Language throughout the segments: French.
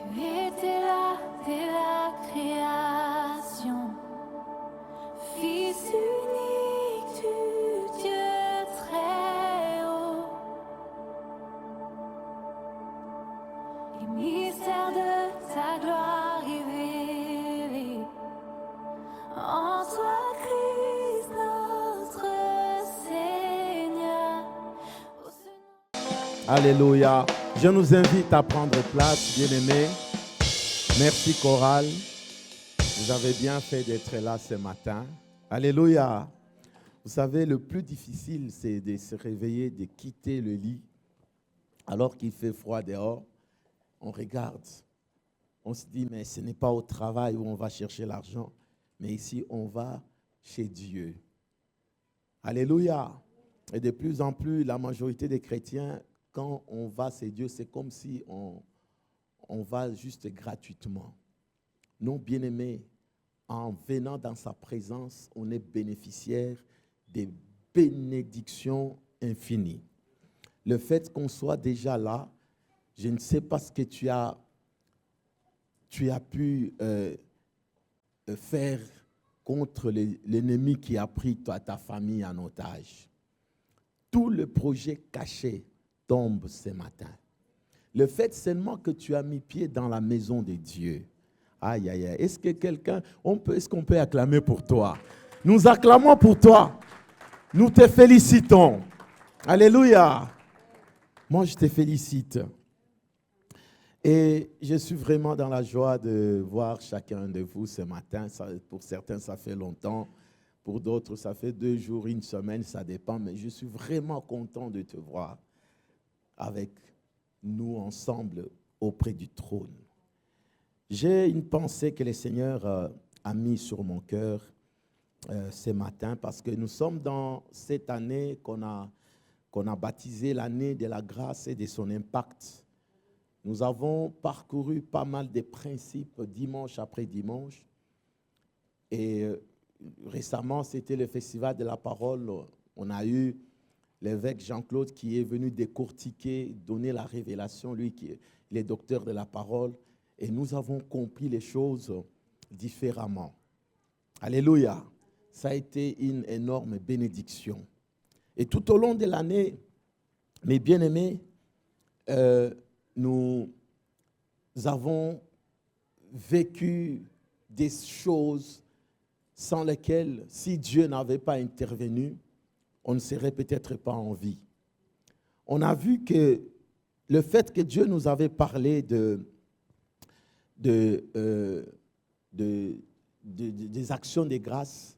Tu étais là dès la création, Fils unique du Dieu très haut. Les mystères de ta gloire révélés en toi, Christ notre Seigneur. Alléluia. Je nous invite à prendre place, bien-aimés. Merci, chorale. Vous avez bien fait d'être là ce matin. Alléluia. Vous savez, le plus difficile, c'est de se réveiller, de quitter le lit alors qu'il fait froid dehors. On regarde. On se dit, mais ce n'est pas au travail où on va chercher l'argent, mais ici, on va chez Dieu. Alléluia. Et de plus en plus, la majorité des chrétiens, quand on va chez Dieu, c'est comme si on va juste gratuitement. Non, bien-aimés, en venant dans sa présence, on est bénéficiaire des bénédictions infinies. Le fait qu'on soit déjà là, je ne sais pas ce que tu as pu faire contre l'ennemi qui a pris ta famille en otage. Tout le projet caché tombe ce matin. Le fait seulement que tu as mis pied dans la maison de Dieu. Aïe, aïe, aïe. Est-ce qu'on peut acclamer pour toi? Nous acclamons pour toi. Nous te félicitons. Alléluia. Moi, je te félicite. Et je suis vraiment dans la joie de voir chacun de vous ce matin. Pour certains, ça fait longtemps. Pour d'autres, ça fait 2 jours, 1 semaine, ça dépend. Mais je suis vraiment content de te voir avec nous ensemble auprès du trône. J'ai une pensée que le Seigneur a mise sur mon cœur ce matin parce que nous sommes dans cette année qu'on a baptisée l'année de la grâce et de son impact. Nous avons parcouru pas mal de principes dimanche après dimanche. Et récemment, c'était le Festival de la Parole. On a eu l'évêque Jean-Claude qui est venu décortiquer, donner la révélation, lui qui est docteur de la parole. Et nous avons compris les choses différemment. Alléluia. Ça a été une énorme bénédiction. Et tout au long de l'année, mes bien-aimés, nous avons vécu des choses sans lesquelles, si Dieu n'avait pas intervenu, on ne serait peut-être pas en vie. On a vu que le fait que Dieu nous avait parlé des actions de grâce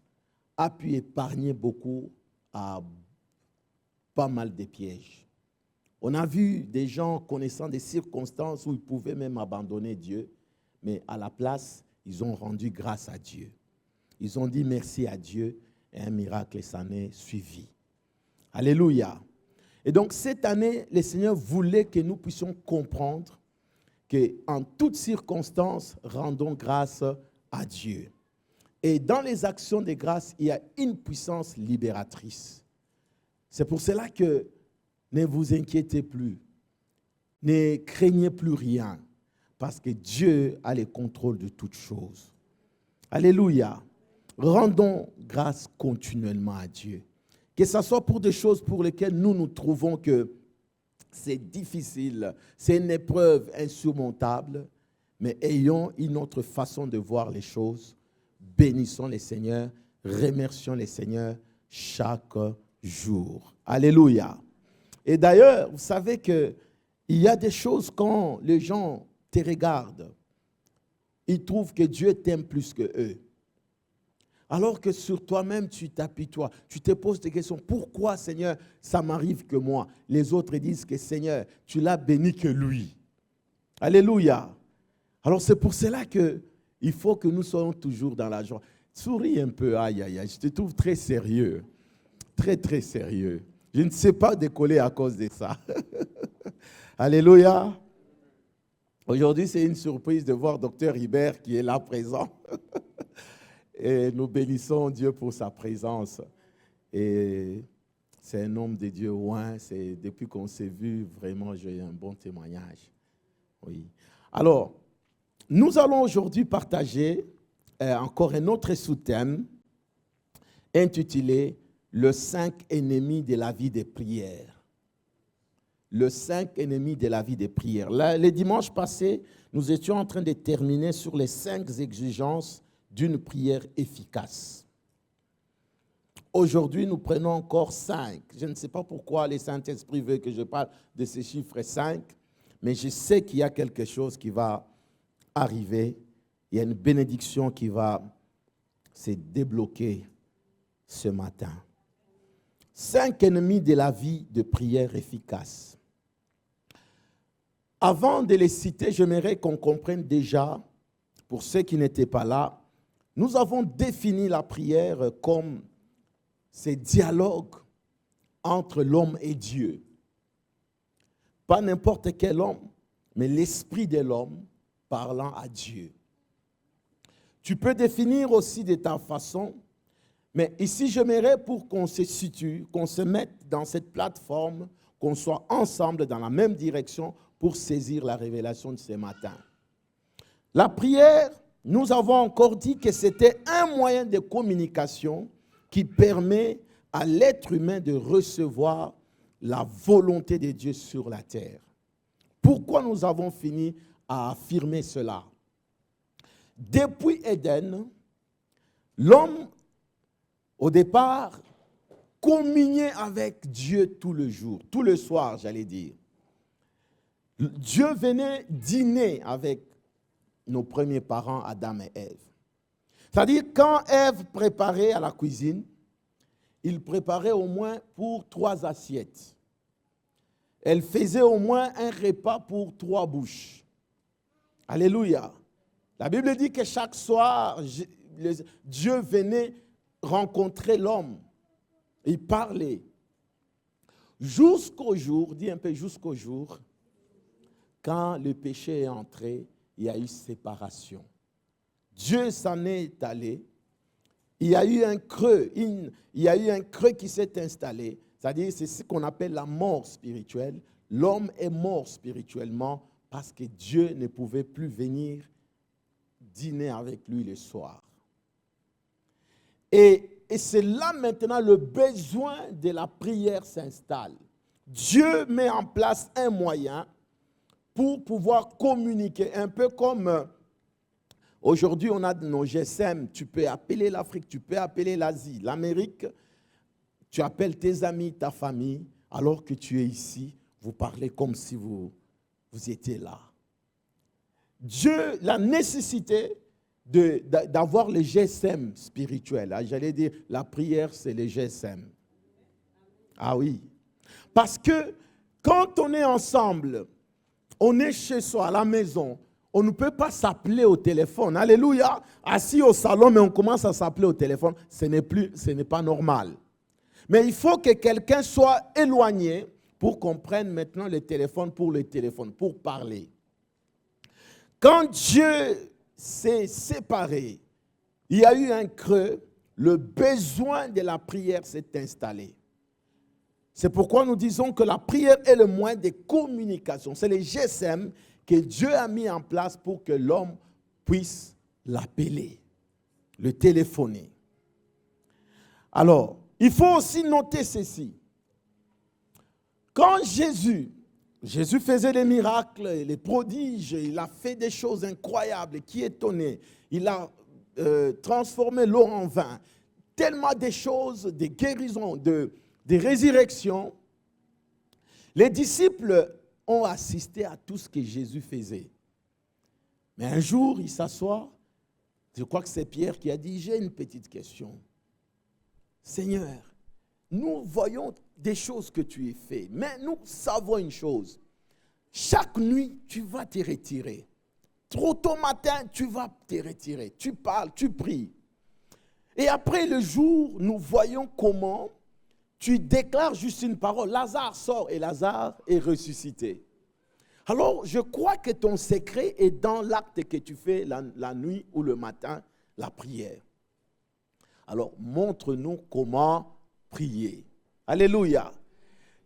a pu épargner beaucoup à pas mal de pièges. On a vu des gens connaissant des circonstances où ils pouvaient même abandonner Dieu, mais à la place, ils ont rendu grâce à Dieu. Ils ont dit merci à Dieu et un miracle s'en est suivi. Alléluia. Et donc cette année, le Seigneur voulait que nous puissions comprendre qu'en toutes circonstances, rendons grâce à Dieu. Et dans les actions de grâce, il y a une puissance libératrice. C'est pour cela que ne vous inquiétez plus, ne craignez plus rien, parce que Dieu a le contrôle de toutes choses. Alléluia. Rendons grâce continuellement à Dieu. Que ce soit pour des choses pour lesquelles nous trouvons que c'est difficile, c'est une épreuve insurmontable, mais ayons une autre façon de voir les choses. Bénissons le Seigneur, remercions le Seigneur chaque jour. Alléluia. Et d'ailleurs, vous savez qu'il y a des choses quand les gens te regardent, ils trouvent que Dieu t'aime plus que eux. Alors que sur toi-même, tu t'apitoies, tu te poses des questions. Pourquoi, Seigneur, ça m'arrive que moi? Les autres disent que, Seigneur, tu l'as béni que lui. Alléluia. Alors, c'est pour cela qu'il faut que nous soyons toujours dans la joie. Souris un peu, aïe, aïe, aïe. Je te trouve très sérieux. Très, très sérieux. Je ne sais pas décoller à cause de ça. Alléluia. Aujourd'hui, c'est une surprise de voir Dr Hibert qui est là présent. Et nous bénissons Dieu pour sa présence. Et c'est un homme de Dieu oint. Depuis qu'on s'est vu, vraiment, j'ai un bon témoignage. Oui. Alors, Nous allons aujourd'hui partager encore un autre sous-thème intitulé « Le 5 ennemis de la vie des prières ». Le 5 ennemis de la vie des prières. Là, le dimanche passé, nous étions en train de terminer sur les 5 exigences d'une prière efficace. Aujourd'hui, nous prenons encore 5. Je ne sais pas pourquoi les Saint-Esprit veut que je parle de ces chiffres 5, mais je sais qu'il y a quelque chose qui va arriver. Il y a une bénédiction qui va se débloquer ce matin. 5 ennemis de la vie de prière efficace. Avant de les citer, j'aimerais qu'on comprenne déjà, pour ceux qui n'étaient pas là, nous avons défini la prière comme ce dialogue entre l'homme et Dieu. Pas n'importe quel homme, mais l'esprit de l'homme parlant à Dieu. Tu peux définir aussi de ta façon, mais ici j'aimerais pour qu'on se situe, qu'on se mette dans cette plateforme, qu'on soit ensemble dans la même direction pour saisir la révélation de ce matin. La prière, nous avons encore dit que c'était un moyen de communication qui permet à l'être humain de recevoir la volonté de Dieu sur la terre. Pourquoi nous avons fini à affirmer cela? Depuis Éden, l'homme, au départ, communiait avec Dieu tout le jour, tout le soir, j'allais dire. Dieu venait dîner avec nos premiers parents, Adam et Ève. C'est-à-dire, quand Ève préparait à la cuisine, il préparait au moins pour 3 assiettes. Elle faisait au moins un repas pour 3 bouches. Alléluia. La Bible dit que chaque soir, Dieu venait rencontrer l'homme. Il parlait. Jusqu'au jour, dis un peu jusqu'au jour, quand le péché est entré, il y a eu séparation. Dieu s'en est allé. Il y a eu un creux. Il y a eu un creux qui s'est installé. C'est-à-dire, c'est ce qu'on appelle la mort spirituelle. L'homme est mort spirituellement parce que Dieu ne pouvait plus venir dîner avec lui le soir. Et c'est là maintenant le besoin de la prière s'installe. Dieu met en place un moyen pour pouvoir communiquer, un peu comme aujourd'hui on a nos GSM, tu peux appeler l'Afrique, tu peux appeler l'Asie, l'Amérique, tu appelles tes amis, ta famille, alors que tu es ici, vous parlez comme si vous étiez là. Dieu, la nécessité d'avoir le GSM spirituel, j'allais dire la prière c'est le GSM. Ah oui, parce que quand on est ensemble, on est chez soi, à la maison, on ne peut pas s'appeler au téléphone. Alléluia. Assis au salon, mais on commence à s'appeler au téléphone. Ce n'est pas normal. Mais il faut que quelqu'un soit éloigné pour qu'on prenne maintenant le téléphone, pour parler. Quand Dieu s'est séparé, il y a eu un creux, le besoin de la prière s'est installé. C'est pourquoi nous disons que la prière est le moyen de communication. C'est le GSM que Dieu a mis en place pour que l'homme puisse l'appeler, le téléphoner. Alors, il faut aussi noter ceci. Quand Jésus faisait des miracles, les prodiges, il a fait des choses incroyables qui étonnaient. Il a transformé l'eau en vin. Tellement de choses, des guérisons, des résurrections. Les disciples ont assisté à tout ce que Jésus faisait. Mais un jour, il s'assoit. Je crois que c'est Pierre qui a dit, j'ai une petite question. Seigneur, nous voyons des choses que tu as faites, mais nous savons une chose. Chaque nuit, tu vas te retirer. Trop tôt matin, tu vas te retirer. Tu parles, tu pries. Et après le jour, nous voyons comment tu déclares juste une parole. Lazare sort et Lazare est ressuscité. Alors, je crois que ton secret est dans l'acte que tu fais la nuit ou le matin, la prière. Alors, montre-nous comment prier. Alléluia.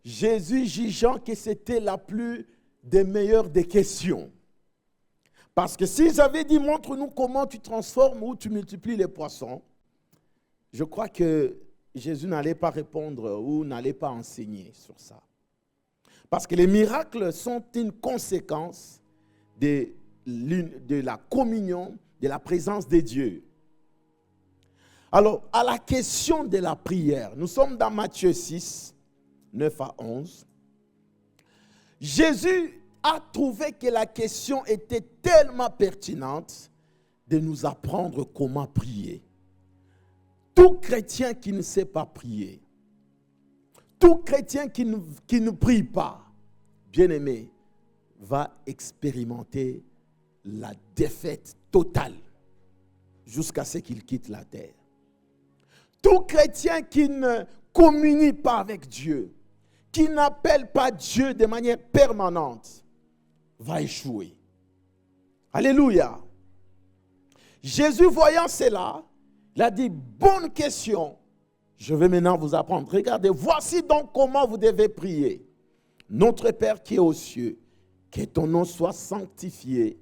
Jésus jugeant que c'était la plus des meilleures des questions. Parce que si j'avais dit, montre-nous comment tu transformes ou tu multiplies les poissons, je crois que Jésus n'allait pas répondre ou n'allait pas enseigner sur ça. Parce que les miracles sont une conséquence de la communion, de la présence de Dieu. Alors, à la question de la prière, nous sommes dans Matthieu 6, 9 à 11. Jésus a trouvé que la question était tellement pertinente de nous apprendre comment prier. Tout chrétien qui ne sait pas prier, tout chrétien qui ne prie pas, bien-aimé, va expérimenter la défaite totale jusqu'à ce qu'il quitte la terre. Tout chrétien qui ne communie pas avec Dieu, qui n'appelle pas Dieu de manière permanente, va échouer. Alléluia. Jésus, voyant cela, il a dit, bonne question, je vais maintenant vous apprendre. Regardez, voici donc comment vous devez prier. Notre Père qui est aux cieux, que ton nom soit sanctifié,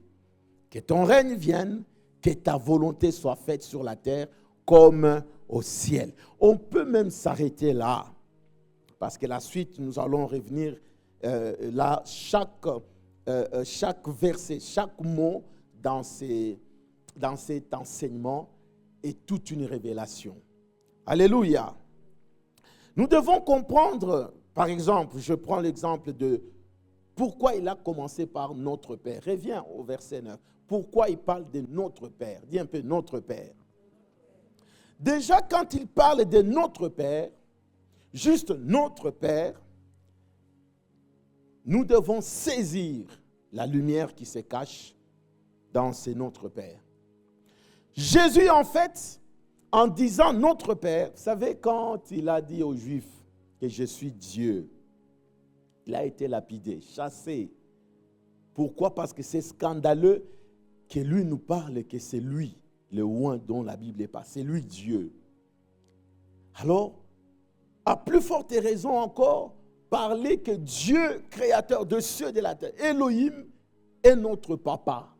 que ton règne vienne, que ta volonté soit faite sur la terre comme au ciel. On peut même s'arrêter là, parce que la suite, nous allons revenir là, chaque verset, chaque mot dans cet enseignement est toute une révélation. Alléluia. Nous devons comprendre, par exemple, je prends l'exemple de pourquoi il a commencé par notre Père. Reviens au verset 9. Pourquoi il parle de notre Père? Dis un peu notre Père. Déjà, quand il parle de notre Père, juste notre Père, nous devons saisir la lumière qui se cache dans ce notre Père. Jésus, en fait, en disant notre Père, vous savez, quand il a dit aux Juifs que je suis Dieu, il a été lapidé, chassé. Pourquoi? Parce que c'est scandaleux que lui nous parle, que c'est lui, le oint dont la Bible est pas. C'est lui Dieu. Alors, à plus forte raison encore, parler que Dieu, créateur de cieux et de la terre, Elohim, est notre papa.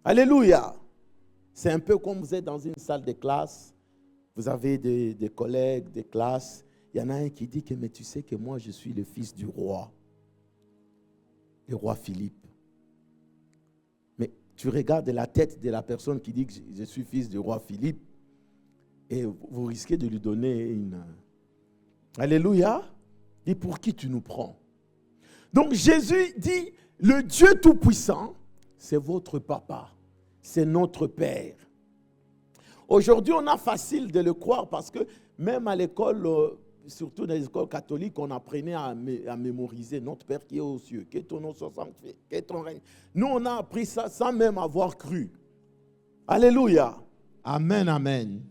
Alléluia. C'est un peu comme vous êtes dans une salle de classe, vous avez des collègues, des classes. Il y en a un qui dit que, mais tu sais que moi, je suis le fils du roi, le roi Philippe. Mais tu regardes la tête de la personne qui dit que je suis fils du roi Philippe et vous risquez de lui donner une... Alléluia. Et pour qui tu nous prends? Donc Jésus dit, le Dieu Tout-Puissant, c'est votre papa, c'est notre Père. Aujourd'hui, on a facile de le croire parce que même à l'école, surtout dans les écoles catholiques, on apprenait à mémoriser notre Père qui est aux cieux, que ton nom soit sanctifié, que ton règne. Nous, on a appris ça sans même avoir cru. Alléluia. Amen, amen.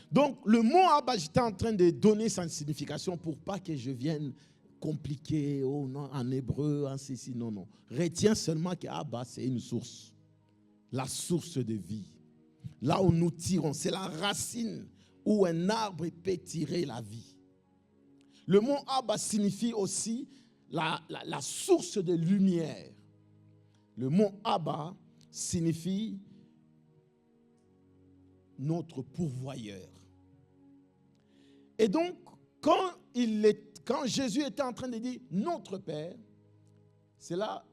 Donc, le mot Abba, j'étais en train de donner sa signification pour pas que je vienne compliquer, oh non, en hébreu, en ceci, non, non. Retiens seulement que Abba, c'est une source, la source de vie. Là où nous tirons, c'est la racine où un arbre peut tirer la vie. Le mot Abba signifie aussi la source de lumière. Le mot Abba signifie notre pourvoyeur. Et donc, quand Jésus était en train de dire notre Père, cela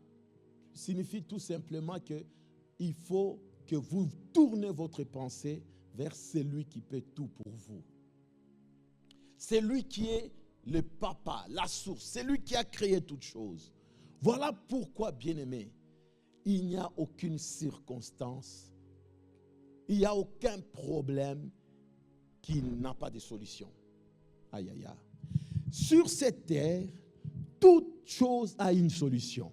signifie tout simplement qu'il faut que vous tournez votre pensée vers celui qui peut tout pour vous. C'est lui qui est le papa, la source, c'est lui qui a créé toutes choses. Voilà pourquoi, bien-aimés, il n'y a aucune circonstance, il n'y a aucun problème qui n'a pas de solution. Aïe, aïe, aïe. Sur cette terre, toute chose a une solution.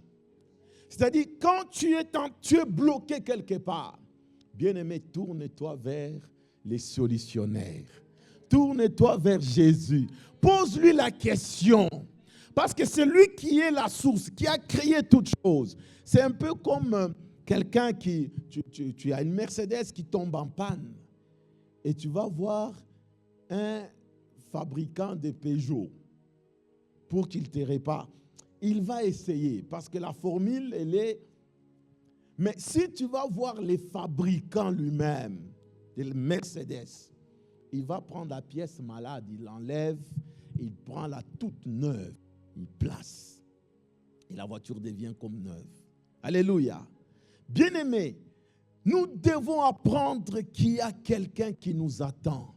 C'est-à-dire, quand tu es bloqué quelque part, bien-aimé, tourne-toi vers les solutionnaires. Tourne-toi vers Jésus. Pose-lui la question. Parce que c'est lui qui est la source, qui a créé toutes choses. C'est un peu comme quelqu'un tu as une Mercedes qui tombe en panne. Et tu vas voir un fabricant de Peugeot pour qu'il te répare. Il va essayer parce que la formule, elle est Mais si tu vas voir les fabricants lui-même, le Mercedes, il va prendre la pièce malade, il l'enlève, il prend la toute neuve, il place. Et la voiture devient comme neuve. Alléluia. Bien-aimés, nous devons apprendre qu'il y a quelqu'un qui nous attend.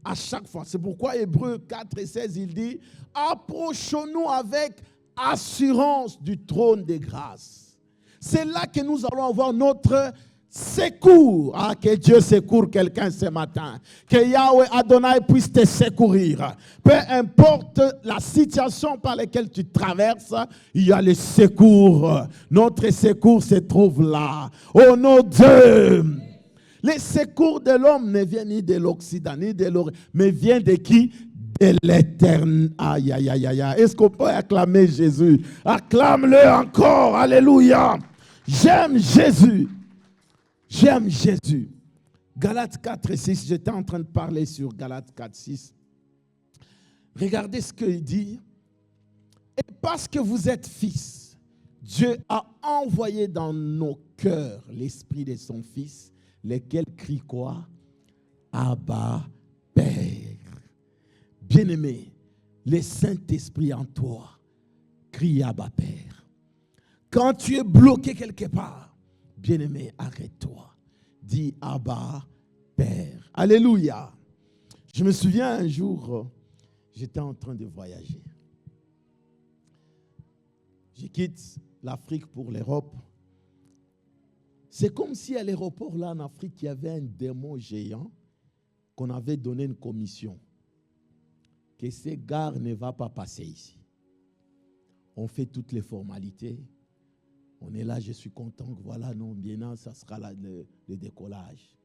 À chaque fois. C'est pourquoi Hébreux 4 et 16, il dit, approchons-nous avec assurance du trône des grâces. C'est là que nous allons avoir notre secours. Ah, que Dieu secourt quelqu'un ce matin. Que Yahweh Adonai puisse te secourir. Peu importe la situation par laquelle tu traverses, il y a le secours. Notre secours se trouve là. Au nom de Dieu. Les secours de l'homme ne viennent ni de l'Occident, ni de l'Orient, mais viennent de qui? De l'Éternel. Aïe, aïe, aïe, aïe. Est-ce qu'on peut acclamer Jésus? Acclame-le encore. Alléluia. J'aime Jésus. J'aime Jésus. Galates 4 et 6, j'étais en train de parler sur Galates 4, 6. Regardez ce qu'il dit. Et parce que vous êtes fils, Dieu a envoyé dans nos cœurs l'esprit de son Fils, lesquels crient quoi? Abba, Père. Bien-aimé, le Saint-Esprit en toi crie Abba, Père. Quand tu es bloqué quelque part, bien-aimé, arrête-toi. Dis Abba, Père. Alléluia. Je me souviens un jour, j'étais en train de voyager. Je quitte l'Afrique pour l'Europe. C'est comme si à l'aéroport, là, en Afrique, il y avait un démon géant qu'on avait donné une commission. Que ces gars ne va pas passer ici. On fait toutes les formalités. On est là, je suis content que voilà, non, bien, ça sera là, le décollage.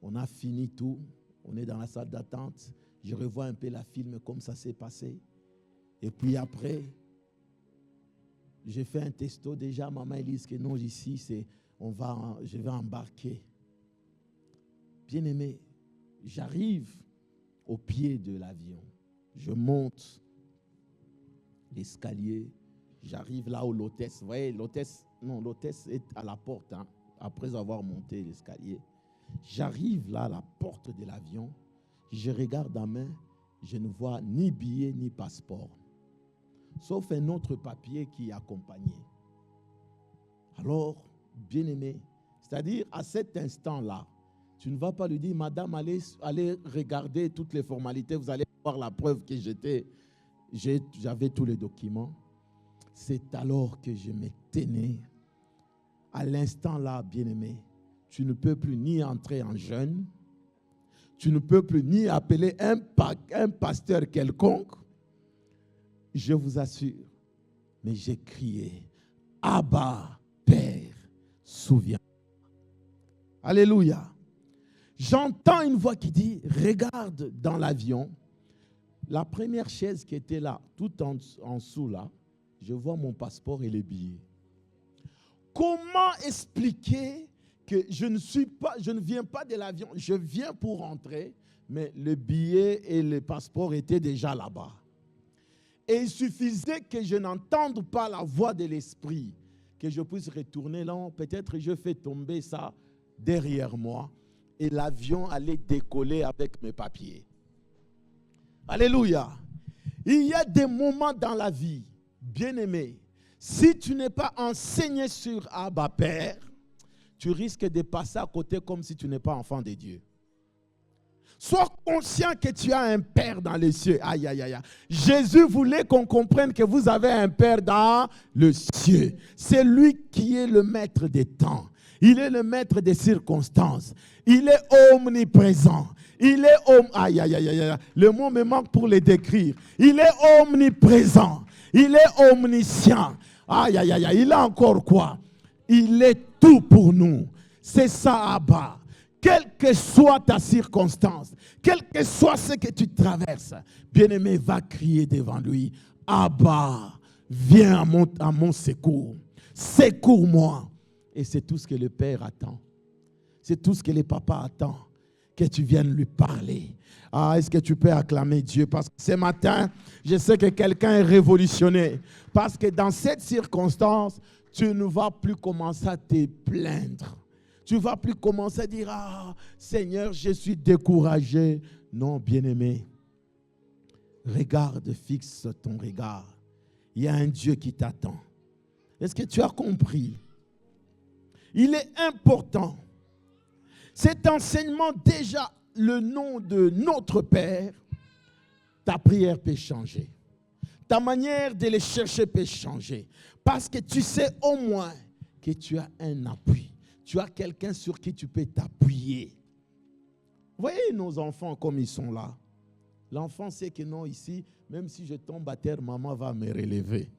On a fini tout. On est dans la salle d'attente. Je revois un peu la film comme ça s'est passé. Et puis après, j'ai fait un testo déjà. Maman Elise, que non, ici, c'est... je vais embarquer. Bien-aimé, j'arrive au pied de l'avion. Je monte l'escalier. J'arrive là où l'hôtesse, vous voyez, l'hôtesse est à la porte, hein, après avoir monté l'escalier. J'arrive là à la porte de l'avion. Je regarde en main. Je ne vois ni billet ni passeport. Sauf un autre papier qui est accompagné. Alors, bien-aimé, c'est-à-dire à cet instant-là, tu ne vas pas lui dire, madame, allez regarder toutes les formalités, vous allez voir la preuve que j'avais tous les documents. C'est alors que je me tenais. À l'instant-là, bien-aimé, tu ne peux plus ni entrer en jeûne, tu ne peux plus ni appeler un pasteur quelconque. Je vous assure, mais j'ai crié, Abba, Père, souviens. Alléluia. J'entends une voix qui dit, regarde dans l'avion, la première chaise qui était là, tout en dessous là, je vois mon passeport et les billets. Comment expliquer que je ne viens pas de l'avion, je viens pour rentrer, mais le billet et le passeport étaient déjà là-bas. Et il suffisait que je n'entende pas la voix de l'esprit, que je puisse retourner là, peut-être je fais tomber ça derrière moi et l'avion allait décoller avec mes papiers. Alléluia. Il y a des moments dans la vie, bien-aimé, si tu n'es pas enseigné sur Abba Père, tu risques de passer à côté comme si tu n'es pas enfant de Dieu. Sois conscient que tu as un Père dans les cieux. Aïe, aïe, aïe. Jésus voulait qu'on comprenne que vous avez un Père dans le ciel. C'est lui qui est le maître des temps. Il est le maître des circonstances. Il est omniprésent. Il est aïe, aïe, aïe, aïe. Le mot me manque pour le décrire. Il est omniprésent. Il est omniscient. Aïe, aïe, aïe. Il a encore quoi? Il est tout pour nous. C'est ça, Abba. Quelle que soit ta circonstance, quel que soit ce que tu traverses, bien-aimé, va crier devant lui, Abba, viens à mon secours. Secours-moi. Et c'est tout ce que le Père attend. C'est tout ce que le Papa attend. Que tu viennes lui parler. Ah, est-ce que tu peux acclamer Dieu? Parce que ce matin, je sais que quelqu'un est révolutionné. Parce que dans cette circonstance, tu ne vas plus commencer à te plaindre. Tu ne vas plus commencer à dire, ah, Seigneur, je suis découragé. Non, bien-aimé, regarde, fixe ton regard. Il y a un Dieu qui t'attend. Est-ce que tu as compris? Il est important. Cet enseignement, déjà, le nom de notre Père, ta prière peut changer. Ta manière de les chercher peut changer. Parce que tu sais au moins que tu as un appui. Tu as quelqu'un sur qui tu peux t'appuyer. Vous voyez nos enfants comme ils sont là. L'enfant sait que non, ici, même si je tombe à terre, maman va me relever.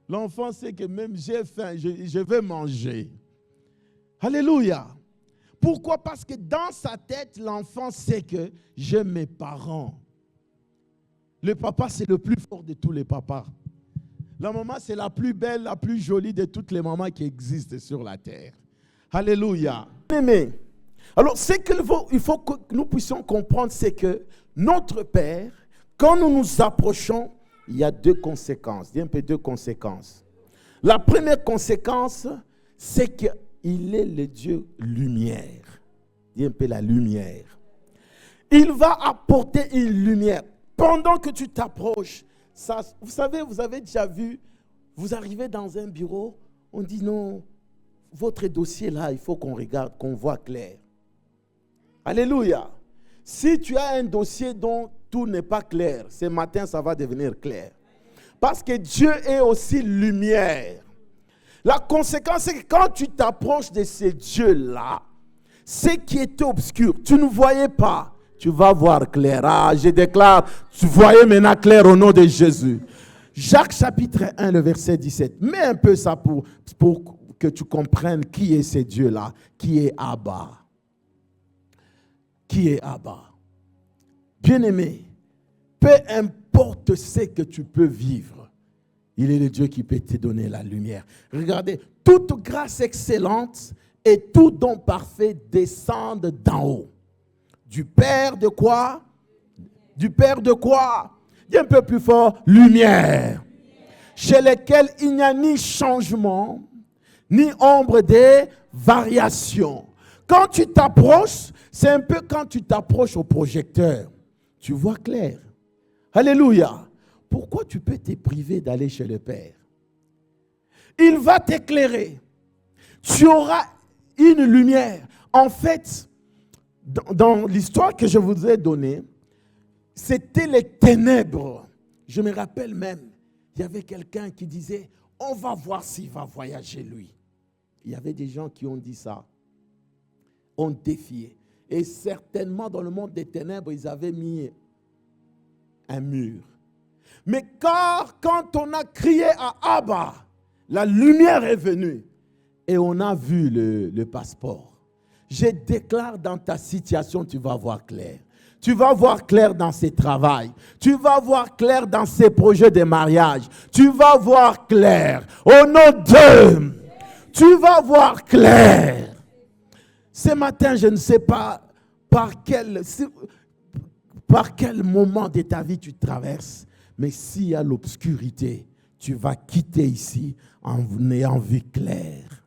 L'enfant sait que même j'ai faim, je vais manger. Alléluia. Pourquoi? Parce que dans sa tête, l'enfant sait que j'ai mes parents. Le papa, c'est le plus fort de tous les papas. La maman, c'est la plus belle, la plus jolie de toutes les mamans qui existent sur la terre. Alléluia. Aimé. Alors, ce qu'il faut que nous puissions comprendre, c'est que notre Père, quand nous nous approchons, il y a deux conséquences. Il y a un peu deux conséquences. La première conséquence, c'est qu'il est le Dieu lumière. Il y a un peu la lumière. Il va apporter une lumière. Pendant que tu t'approches, ça, vous savez, vous avez déjà vu, vous arrivez dans un bureau, on dit non, votre dossier là, il faut qu'on regarde, qu'on voit clair. Alléluia. Si tu as un dossier dont tout n'est pas clair, ce matin, ça va devenir clair. Parce que Dieu est aussi lumière. La conséquence, c'est que quand tu t'approches de ce Dieu-là, ce qui était obscur, tu ne voyais pas, tu vas voir clair. Ah, je déclare, tu voyais maintenant clair au nom de Jésus. Jacques chapitre 1, le verset 17. Mets un peu ça pour que tu comprennes qui est ce Dieu-là, qui est Abba. Qui est Abba. Bien-aimé, peu importe ce que tu peux vivre, il est le Dieu qui peut te donner la lumière. Regardez, toute grâce excellente et tout don parfait descendent d'en haut. Du Père de quoi? Du Père de quoi? Dis un peu plus fort, lumière. Chez lesquels il n'y a ni changement, ni ombre de variation. Quand tu t'approches, c'est un peu quand tu t'approches au projecteur. Tu vois clair. Alléluia. Pourquoi tu peux te priver d'aller chez le Père? Il va t'éclairer. Tu auras une lumière. En fait, dans l'histoire que je vous ai donnée, c'était les ténèbres. Je me rappelle même, il y avait quelqu'un qui disait, on va voir s'il va voyager lui. Il y avait des gens qui ont dit ça. On défiait. Et certainement dans le monde des ténèbres, ils avaient mis un mur. Mais quand on a crié à Abba, la lumière est venue et on a vu le passeport. Je déclare dans ta situation, tu vas voir clair. Tu vas voir clair dans ses travails. Tu vas voir clair dans ses projets de mariage. Tu vas voir clair. Au nom de Dieu, tu vas voir clair. Ce matin, je ne sais pas par quel moment de ta vie tu traverses, mais s'il y a l'obscurité, tu vas quitter ici en ayant vu clair.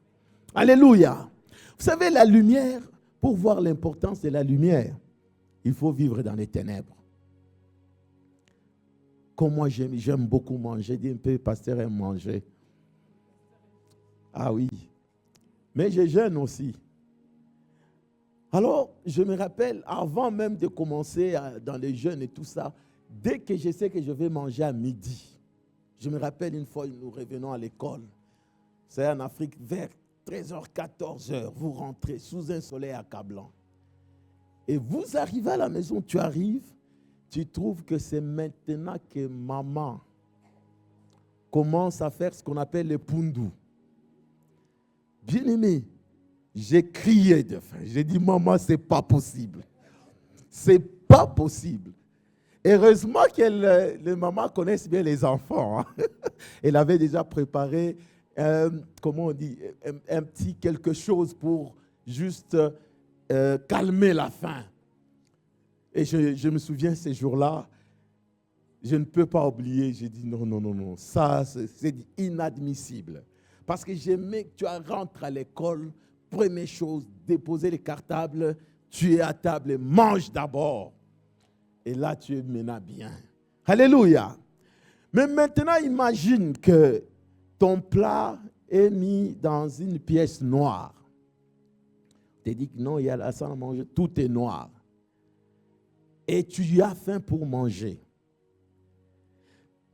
Alléluia. Vous savez, la lumière, pour voir l'importance de la lumière, il faut vivre dans les ténèbres. Comme moi, j'aime beaucoup manger. Dis un peu, pasteur aime manger. Ah oui. Mais je jeûne aussi. Alors, je me rappelle, avant même de commencer dans les jeûnes et tout ça, dès que je sais que je vais manger à midi, je me rappelle une fois, nous revenons à l'école. C'est en Afrique, vers 13h, 14h, vous rentrez sous un soleil accablant. Et vous arrivez à la maison, tu arrives, tu trouves que c'est maintenant que maman commence à faire ce qu'on appelle le pundu. Bien-aimé, j'ai crié de faim. J'ai dit, maman, c'est pas possible. C'est pas possible. Heureusement que les mamans connaissent bien les enfants. Hein. Elle avait déjà préparé, comment on dit, un petit quelque chose pour juste calmer la faim. Et je me souviens ces jours-là, je ne peux pas oublier. J'ai dit non, ça c'est inadmissible. Parce que j'aimais que tu rentres à l'école, première chose, déposer les cartables, tu es à table et mange d'abord. Et là, tu es maintenant bien. Alléluia. Mais maintenant, imagine que ton plat est mis dans une pièce noire. Tu te dis que non, il y a la salle à manger, tout est noir. Et tu as faim pour manger.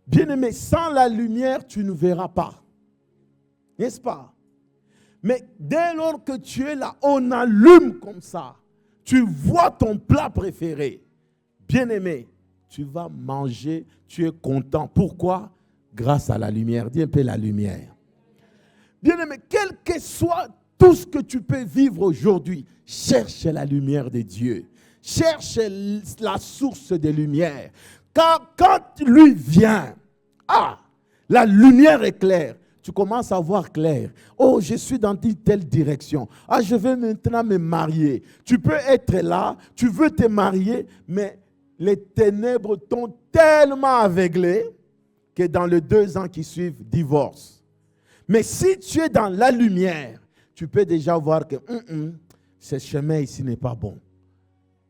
Bien-aimé, sans la lumière, tu ne verras pas. N'est-ce pas? Mais dès lors que tu es là, on allume comme ça. Tu vois ton plat préféré. Bien-aimé, tu vas manger, tu es content. Pourquoi? Grâce à la lumière. Dis un peu la lumière. Bien-aimé, quel que soit tout ce que tu peux vivre aujourd'hui, cherche la lumière de Dieu. Cherche la source de lumière. Car quand lui vient, la lumière est claire. Tu commences à voir clair. Oh, je suis dans telle direction. Je vais maintenant me marier. Tu peux être là, tu veux te marier, mais les ténèbres t'ont tellement aveuglé que dans les 2 ans qui suivent, divorce. Mais si tu es dans la lumière, tu peux déjà voir que ce chemin ici n'est pas bon.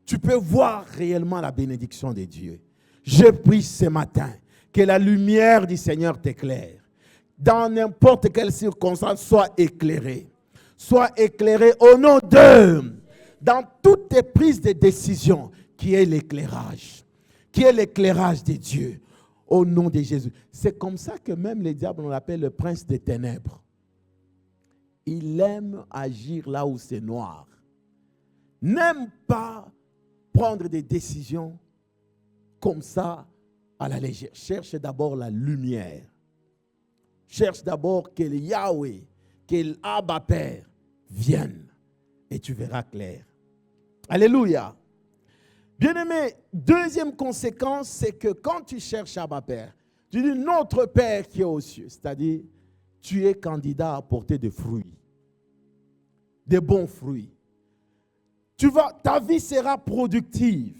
Tu peux voir réellement la bénédiction de Dieu. Je prie ce matin que la lumière du Seigneur t'éclaire. Dans n'importe quelle circonstance, sois éclairé. Sois éclairé au nom de, dans toutes tes prises de décision, qui est l'éclairage. Qui est l'éclairage de Dieu. Au nom de Jésus. C'est comme ça que même le diable, on l'appelle le prince des ténèbres. Il aime agir là où c'est noir. N'aime pas prendre des décisions comme ça à la légère. Cherche d'abord la lumière. Cherche d'abord que le Yahweh, que l'Abba Père vienne et tu verras clair. Alléluia. Bien-aimé, deuxième conséquence, c'est que quand tu cherches Abba Père, tu dis notre Père qui est aux cieux, c'est-à-dire tu es candidat à porter des fruits, des bons fruits. Ta vie sera productive.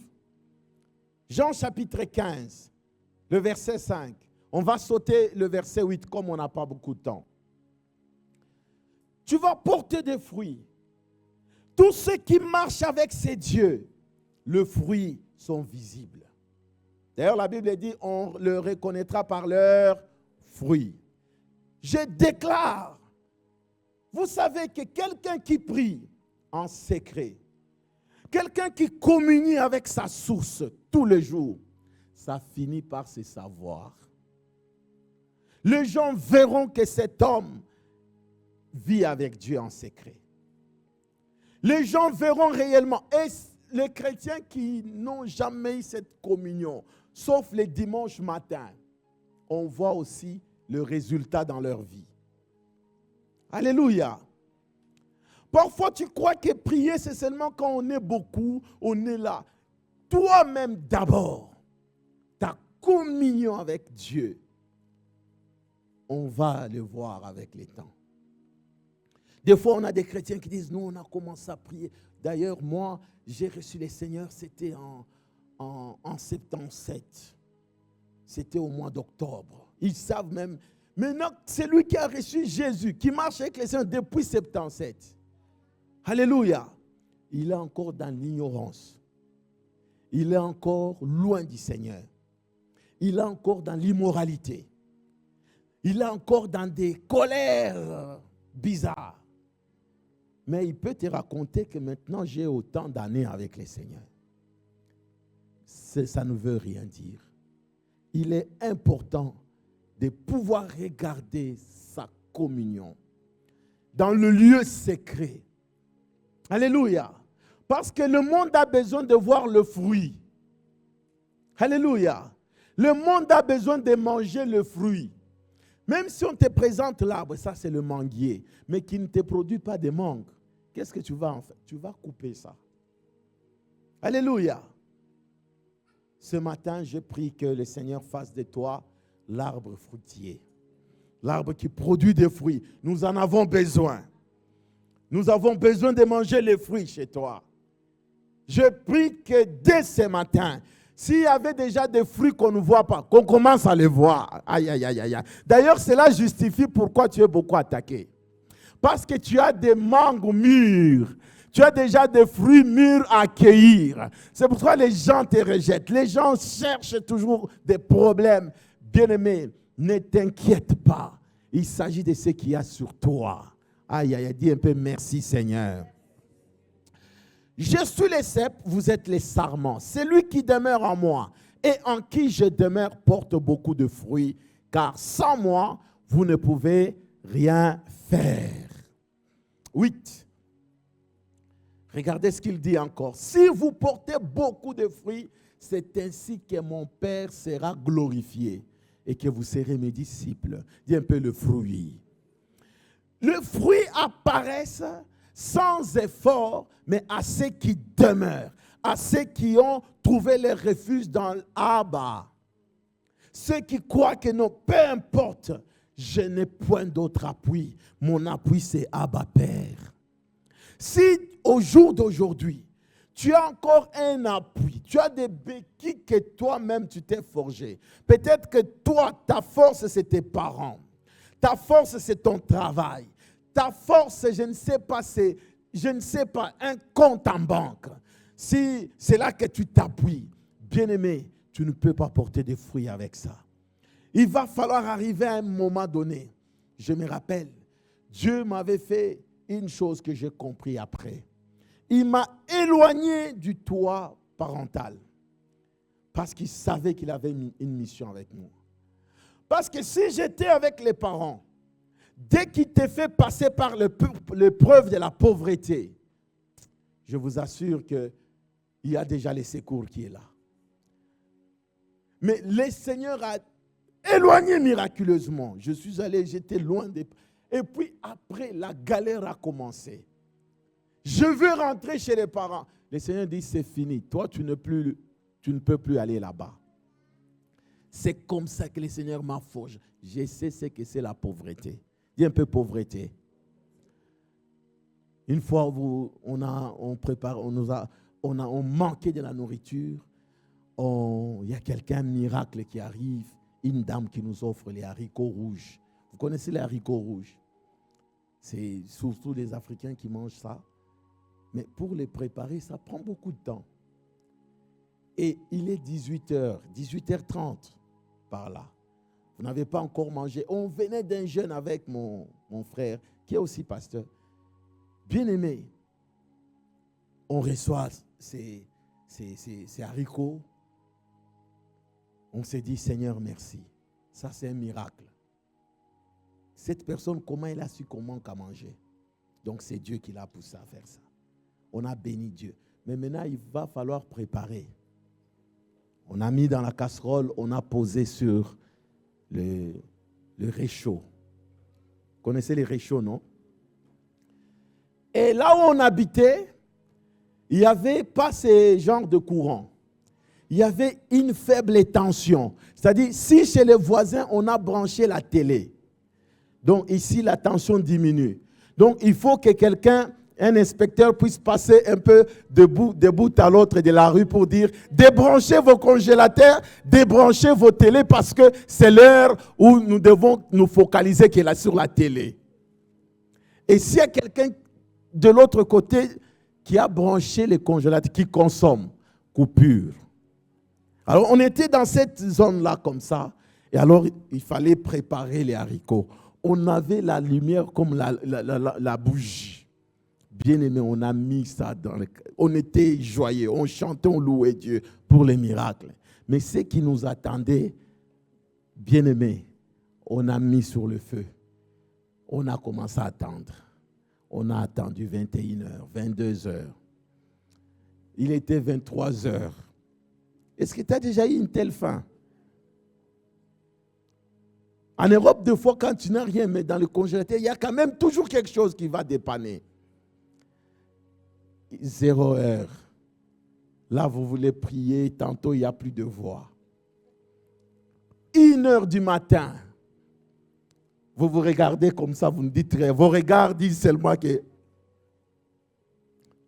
Jean chapitre 15, le verset 5. On va sauter le verset 8 comme on n'a pas beaucoup de temps. Tu vas porter des fruits. Tous ceux qui marchent avec ces dieux, le fruit sont visibles. D'ailleurs, la Bible dit, on le reconnaîtra par leurs fruits. Je déclare, vous savez que quelqu'un qui prie en secret, quelqu'un qui communie avec sa source tous les jours, ça finit par se savoir. Les gens verront que cet homme vit avec Dieu en secret. Les gens verront réellement. Et les chrétiens qui n'ont jamais eu cette communion, sauf les dimanches matins, on voit aussi le résultat dans leur vie. Alléluia. Parfois, tu crois que prier, c'est seulement quand on est beaucoup, on est là. Toi-même d'abord, ta communion avec Dieu, on va le voir avec le temps. Des fois, on a des chrétiens qui disent, nous, on a commencé à prier. D'ailleurs, moi, j'ai reçu le Seigneur, c'était en 77. C'était au mois d'octobre. Ils savent même. Maintenant, c'est lui qui a reçu Jésus, qui marche avec le Seigneur depuis 77. Alléluia. Il est encore dans l'ignorance. Il est encore loin du Seigneur. Il est encore dans l'immoralité. Il est encore dans des colères bizarres. Mais il peut te raconter que maintenant j'ai autant d'années avec le Seigneur. Ça ne veut rien dire. Il est important de pouvoir regarder sa communion dans le lieu secret. Alléluia. Parce que le monde a besoin de voir le fruit. Alléluia. Le monde a besoin de manger le fruit. Même si on te présente l'arbre, ça c'est le manguier, mais qui ne te produit pas de mangue, qu'est-ce que tu vas en faire? Tu vas couper ça. Alléluia. Ce matin, je prie que le Seigneur fasse de toi l'arbre fruitier. L'arbre qui produit des fruits. Nous en avons besoin. Nous avons besoin de manger les fruits chez toi. Je prie que dès ce matin, S'il y avait déjà des fruits qu'on ne voit pas, qu'on commence à les voir. Aïe, aïe, aïe, aïe. D'ailleurs, cela justifie pourquoi tu es beaucoup attaqué. Parce que tu as des mangues mûres. Tu as déjà des fruits mûrs à cueillir. C'est pourquoi les gens te rejettent. Les gens cherchent toujours des problèmes. Bien-aimé, ne t'inquiète pas. Il s'agit de ce qu'il y a sur toi. Aïe, aïe, aïe, dis un peu merci Seigneur. Je suis le cep, vous êtes les sarments. Celui qui demeure en moi et en qui je demeure porte beaucoup de fruits, car sans moi, vous ne pouvez rien faire. 8. Regardez ce qu'il dit encore. Si vous portez beaucoup de fruits, c'est ainsi que mon Père sera glorifié et que vous serez mes disciples. Dis un peu le fruit. Le fruit apparaît sans effort, mais à ceux qui demeurent, à ceux qui ont trouvé leur refuge dans l'Abba. Ceux qui croient que non, peu importe, je n'ai point d'autre appui. Mon appui, c'est Abba Père. Si au jour d'aujourd'hui, tu as encore un appui, tu as des béquilles que toi-même tu t'es forgé. Peut-être que toi, ta force, c'est tes parents. Ta force, c'est ton travail. Ta force, je ne sais pas, un compte en banque. Si c'est là que tu t'appuies, bien-aimé, tu ne peux pas porter des fruits avec ça. Il va falloir arriver à un moment donné. Je me rappelle, Dieu m'avait fait une chose que j'ai compris après. Il m'a éloigné du toit parental parce qu'il savait qu'il avait une mission avec moi. Parce que si j'étais avec les parents, dès qu'il te fait passer par l'épreuve de la pauvreté, je vous assure qu'il y a déjà les secours qui est là. Mais le Seigneur a éloigné miraculeusement. Je suis allé, j'étais loin des... Et puis après, la galère a commencé. Je veux rentrer chez les parents. Le Seigneur dit, c'est fini. Toi, tu ne peux plus aller là-bas. C'est comme ça que le Seigneur m'a forgé. Je sais ce que c'est la pauvreté. Dis un peu pauvreté. Une fois, on manquait de la nourriture. Il y a quelqu'un miracle qui arrive. Une dame qui nous offre les haricots rouges. Vous connaissez les haricots rouges? C'est surtout les Africains qui mangent ça. Mais pour les préparer, ça prend beaucoup de temps. Et il est 18h, 18h30 par là. Vous n'avez pas encore mangé. On venait d'un jeûne avec mon frère, qui est aussi pasteur. Bien-aimé, on reçoit ces haricots. On s'est dit, Seigneur, merci. Ça, c'est un miracle. Cette personne, comment elle a su qu'on manque à manger? Donc, c'est Dieu qui l'a poussé à faire ça. On a béni Dieu. Mais maintenant, il va falloir préparer. On a mis dans la casserole, on a posé sur le réchaud. Vous connaissez les réchauds, non? Et là où on habitait, il n'y avait pas ce genre de courant. Il y avait une faible tension. C'est-à-dire, si chez les voisins, on a branché la télé, donc ici, la tension diminue. Donc, il faut que quelqu'un, un inspecteur, puisse passer un peu de bout à l'autre de la rue pour dire, débranchez vos congélateurs, débranchez vos télés parce que c'est l'heure où nous devons nous focaliser sur la télé. Et s'il y a quelqu'un de l'autre côté qui a branché les congélateurs, qui consomme, coupure. Alors, on était dans cette zone-là comme ça. Et alors, il fallait préparer les haricots. On avait la lumière comme la bougie. Bien aimé, on a mis ça dans le... On était joyeux, on chantait, on louait Dieu pour les miracles. Mais ce qui nous attendait, bien aimé, on a mis sur le feu. On a commencé à attendre. On a attendu 21h, 22h. Il était 23h. Est-ce que tu as déjà eu une telle faim? En Europe, des fois, quand tu n'as rien, mais dans le congélateur, il y a quand même toujours quelque chose qui va dépanner. 0 heure. Là, vous voulez prier, tantôt, il n'y a plus de voix. 1h du matin. Vous vous regardez comme ça, vous ne dites rien. Vos regards disent seulement que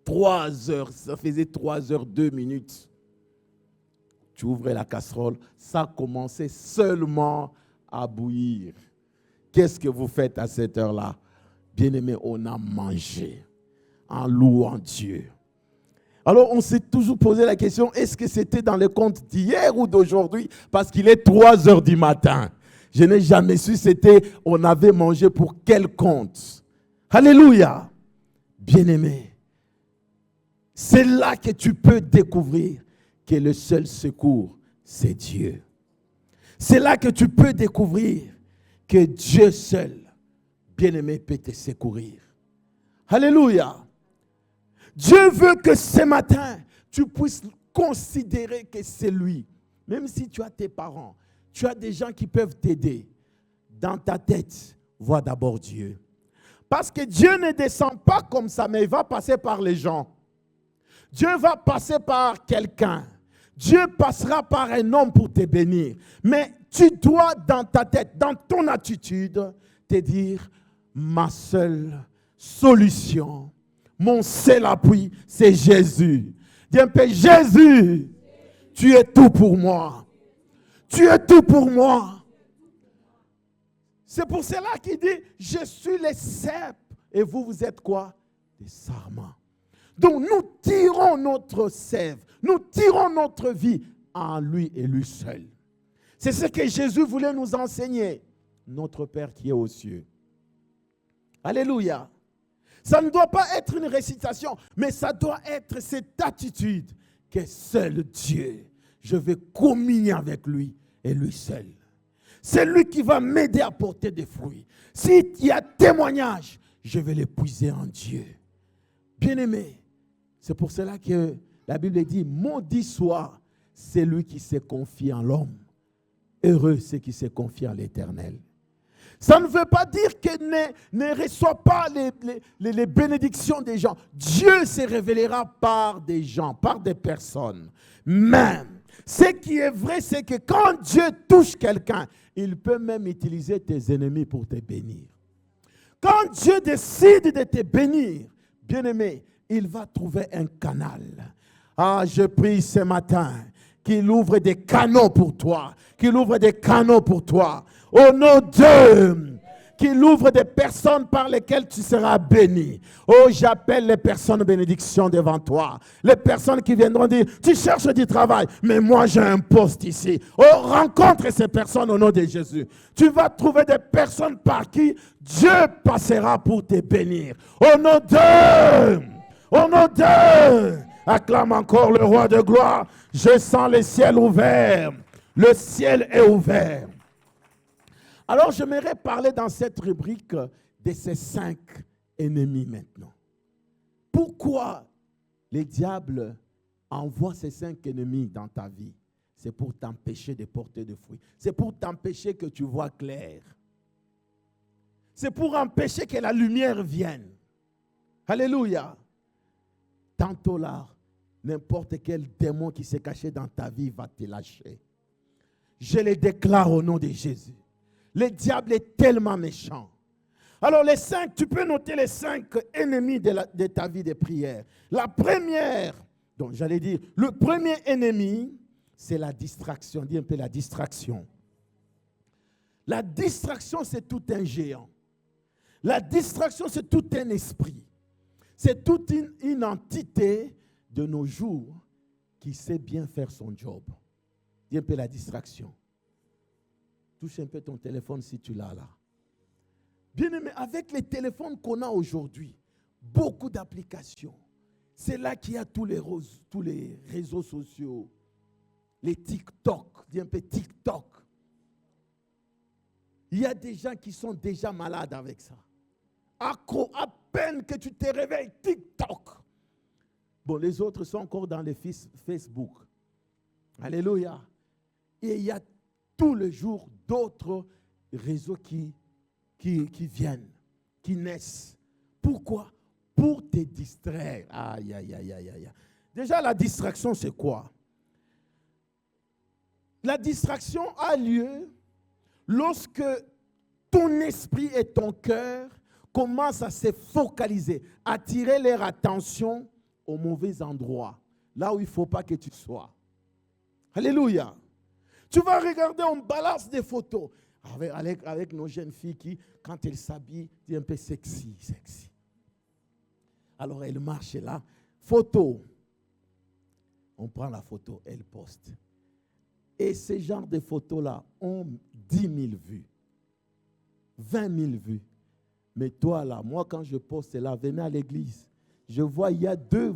3 heures, ça faisait 3 heures, 2 minutes. tu ouvrais la casserole, ça commençait seulement à bouillir. Qu'est-ce que vous faites à cette heure-là? Bien-aimés, on a mangé en louant Dieu. Alors, on s'est toujours posé la question, est-ce que c'était dans le compte d'hier ou d'aujourd'hui? Parce qu'il est 3 heures du matin. Je n'ai jamais su, on avait mangé pour quel compte? Alléluia! Bien-aimé, c'est là que tu peux découvrir que le seul secours, c'est Dieu. C'est là que tu peux découvrir que Dieu seul, bien-aimé, peut te secourir. Alléluia! Dieu veut que ce matin, tu puisses considérer que c'est lui. Même si tu as tes parents, tu as des gens qui peuvent t'aider. Dans ta tête, vois d'abord Dieu. Parce que Dieu ne descend pas comme ça, mais il va passer par les gens. Dieu va passer par quelqu'un. Dieu passera par un homme pour te bénir. Mais tu dois dans ta tête, dans ton attitude, te dire, ma seule solution, mon seul appui, c'est Jésus. Dis un peu, Jésus, tu es tout pour moi. Tu es tout pour moi. C'est pour cela qu'il dit, je suis le cep. Et vous, vous êtes quoi? Des sarments. Donc nous tirons notre sève, nous tirons notre vie en lui et lui seul. C'est ce que Jésus voulait nous enseigner. Notre Père qui est aux cieux. Alléluia. Ça ne doit pas être une récitation, mais ça doit être cette attitude que seul Dieu, je vais communier avec lui et lui seul. C'est lui qui va m'aider à porter des fruits. S'il y a témoignage, je vais les puiser en Dieu. Bien-aimé, c'est pour cela que la Bible dit, maudit soit celui qui se confie en l'homme. Heureux ceux qui se confient en l'Éternel. Ça ne veut pas dire que ne reçoit pas les bénédictions des gens. Dieu se révélera par des gens, par des personnes. Même, ce qui est vrai, c'est que quand Dieu touche quelqu'un, il peut même utiliser tes ennemis pour te bénir. Quand Dieu décide de te bénir, bien-aimé, il va trouver un canal. Ah, je prie ce matin qu'il ouvre des canaux pour toi. Qu'il ouvre des canaux pour toi. Au nom de qu'il ouvre des personnes par lesquelles tu seras béni. Oh, j'appelle les personnes bénédiction devant toi. Les personnes qui viendront dire, tu cherches du travail, mais moi j'ai un poste ici. Oh, rencontre ces personnes au nom de Jésus. Tu vas trouver des personnes par qui Dieu passera pour te bénir. Au nom de, acclame encore le roi de gloire. Je sens le ciel ouvert. Le ciel est ouvert. Alors, j'aimerais parler dans cette rubrique de ces 5 ennemis maintenant. Pourquoi le diable envoie ces 5 ennemis dans ta vie? C'est pour t'empêcher de porter de fruits. C'est pour t'empêcher que tu vois clair. C'est pour empêcher que la lumière vienne. Alléluia. Tantôt là, n'importe quel démon qui s'est caché dans ta vie va te lâcher. Je le déclare au nom de Jésus. Le diable est tellement méchant. Alors les 5, tu peux noter les 5 ennemis de ta vie de prière. La première, donc j'allais dire, le premier ennemi, c'est la distraction. Dis un peu la distraction. La distraction, c'est tout un géant. La distraction, c'est tout un esprit. C'est toute une entité de nos jours qui sait bien faire son job. Dis un peu la distraction. Touche un peu ton téléphone si tu l'as là. Bien aimé, avec les téléphones qu'on a aujourd'hui, beaucoup d'applications. C'est là qu'il y a tous les réseaux sociaux. Les TikTok, dis un peu TikTok. Il y a des gens qui sont déjà malades avec ça. Accro, à peine que tu te réveilles, TikTok. Bon, les autres sont encore dans les Facebook. Alléluia. Et il y a tous les jours d'autres réseaux qui viennent, qui naissent. Pourquoi? Pour te distraire. Aïe, aïe, aïe, aïe, aïe. Déjà, la distraction, c'est quoi? La distraction a lieu lorsque ton esprit et ton cœur commencent à se focaliser, à attirer leur attention au mauvais endroit, là où il ne faut pas que tu sois. Alléluia. Tu vas regarder, on balance des photos avec nos jeunes filles qui, quand elles s'habillent, c'est un peu sexy. Alors elles marchent là, photo. On prend la photo, elle poste. Et ces genres de photos-là ont 10 000 vues, 20 000 vues. Mais toi là, moi quand je poste là, venez à l'église, je vois il y a deux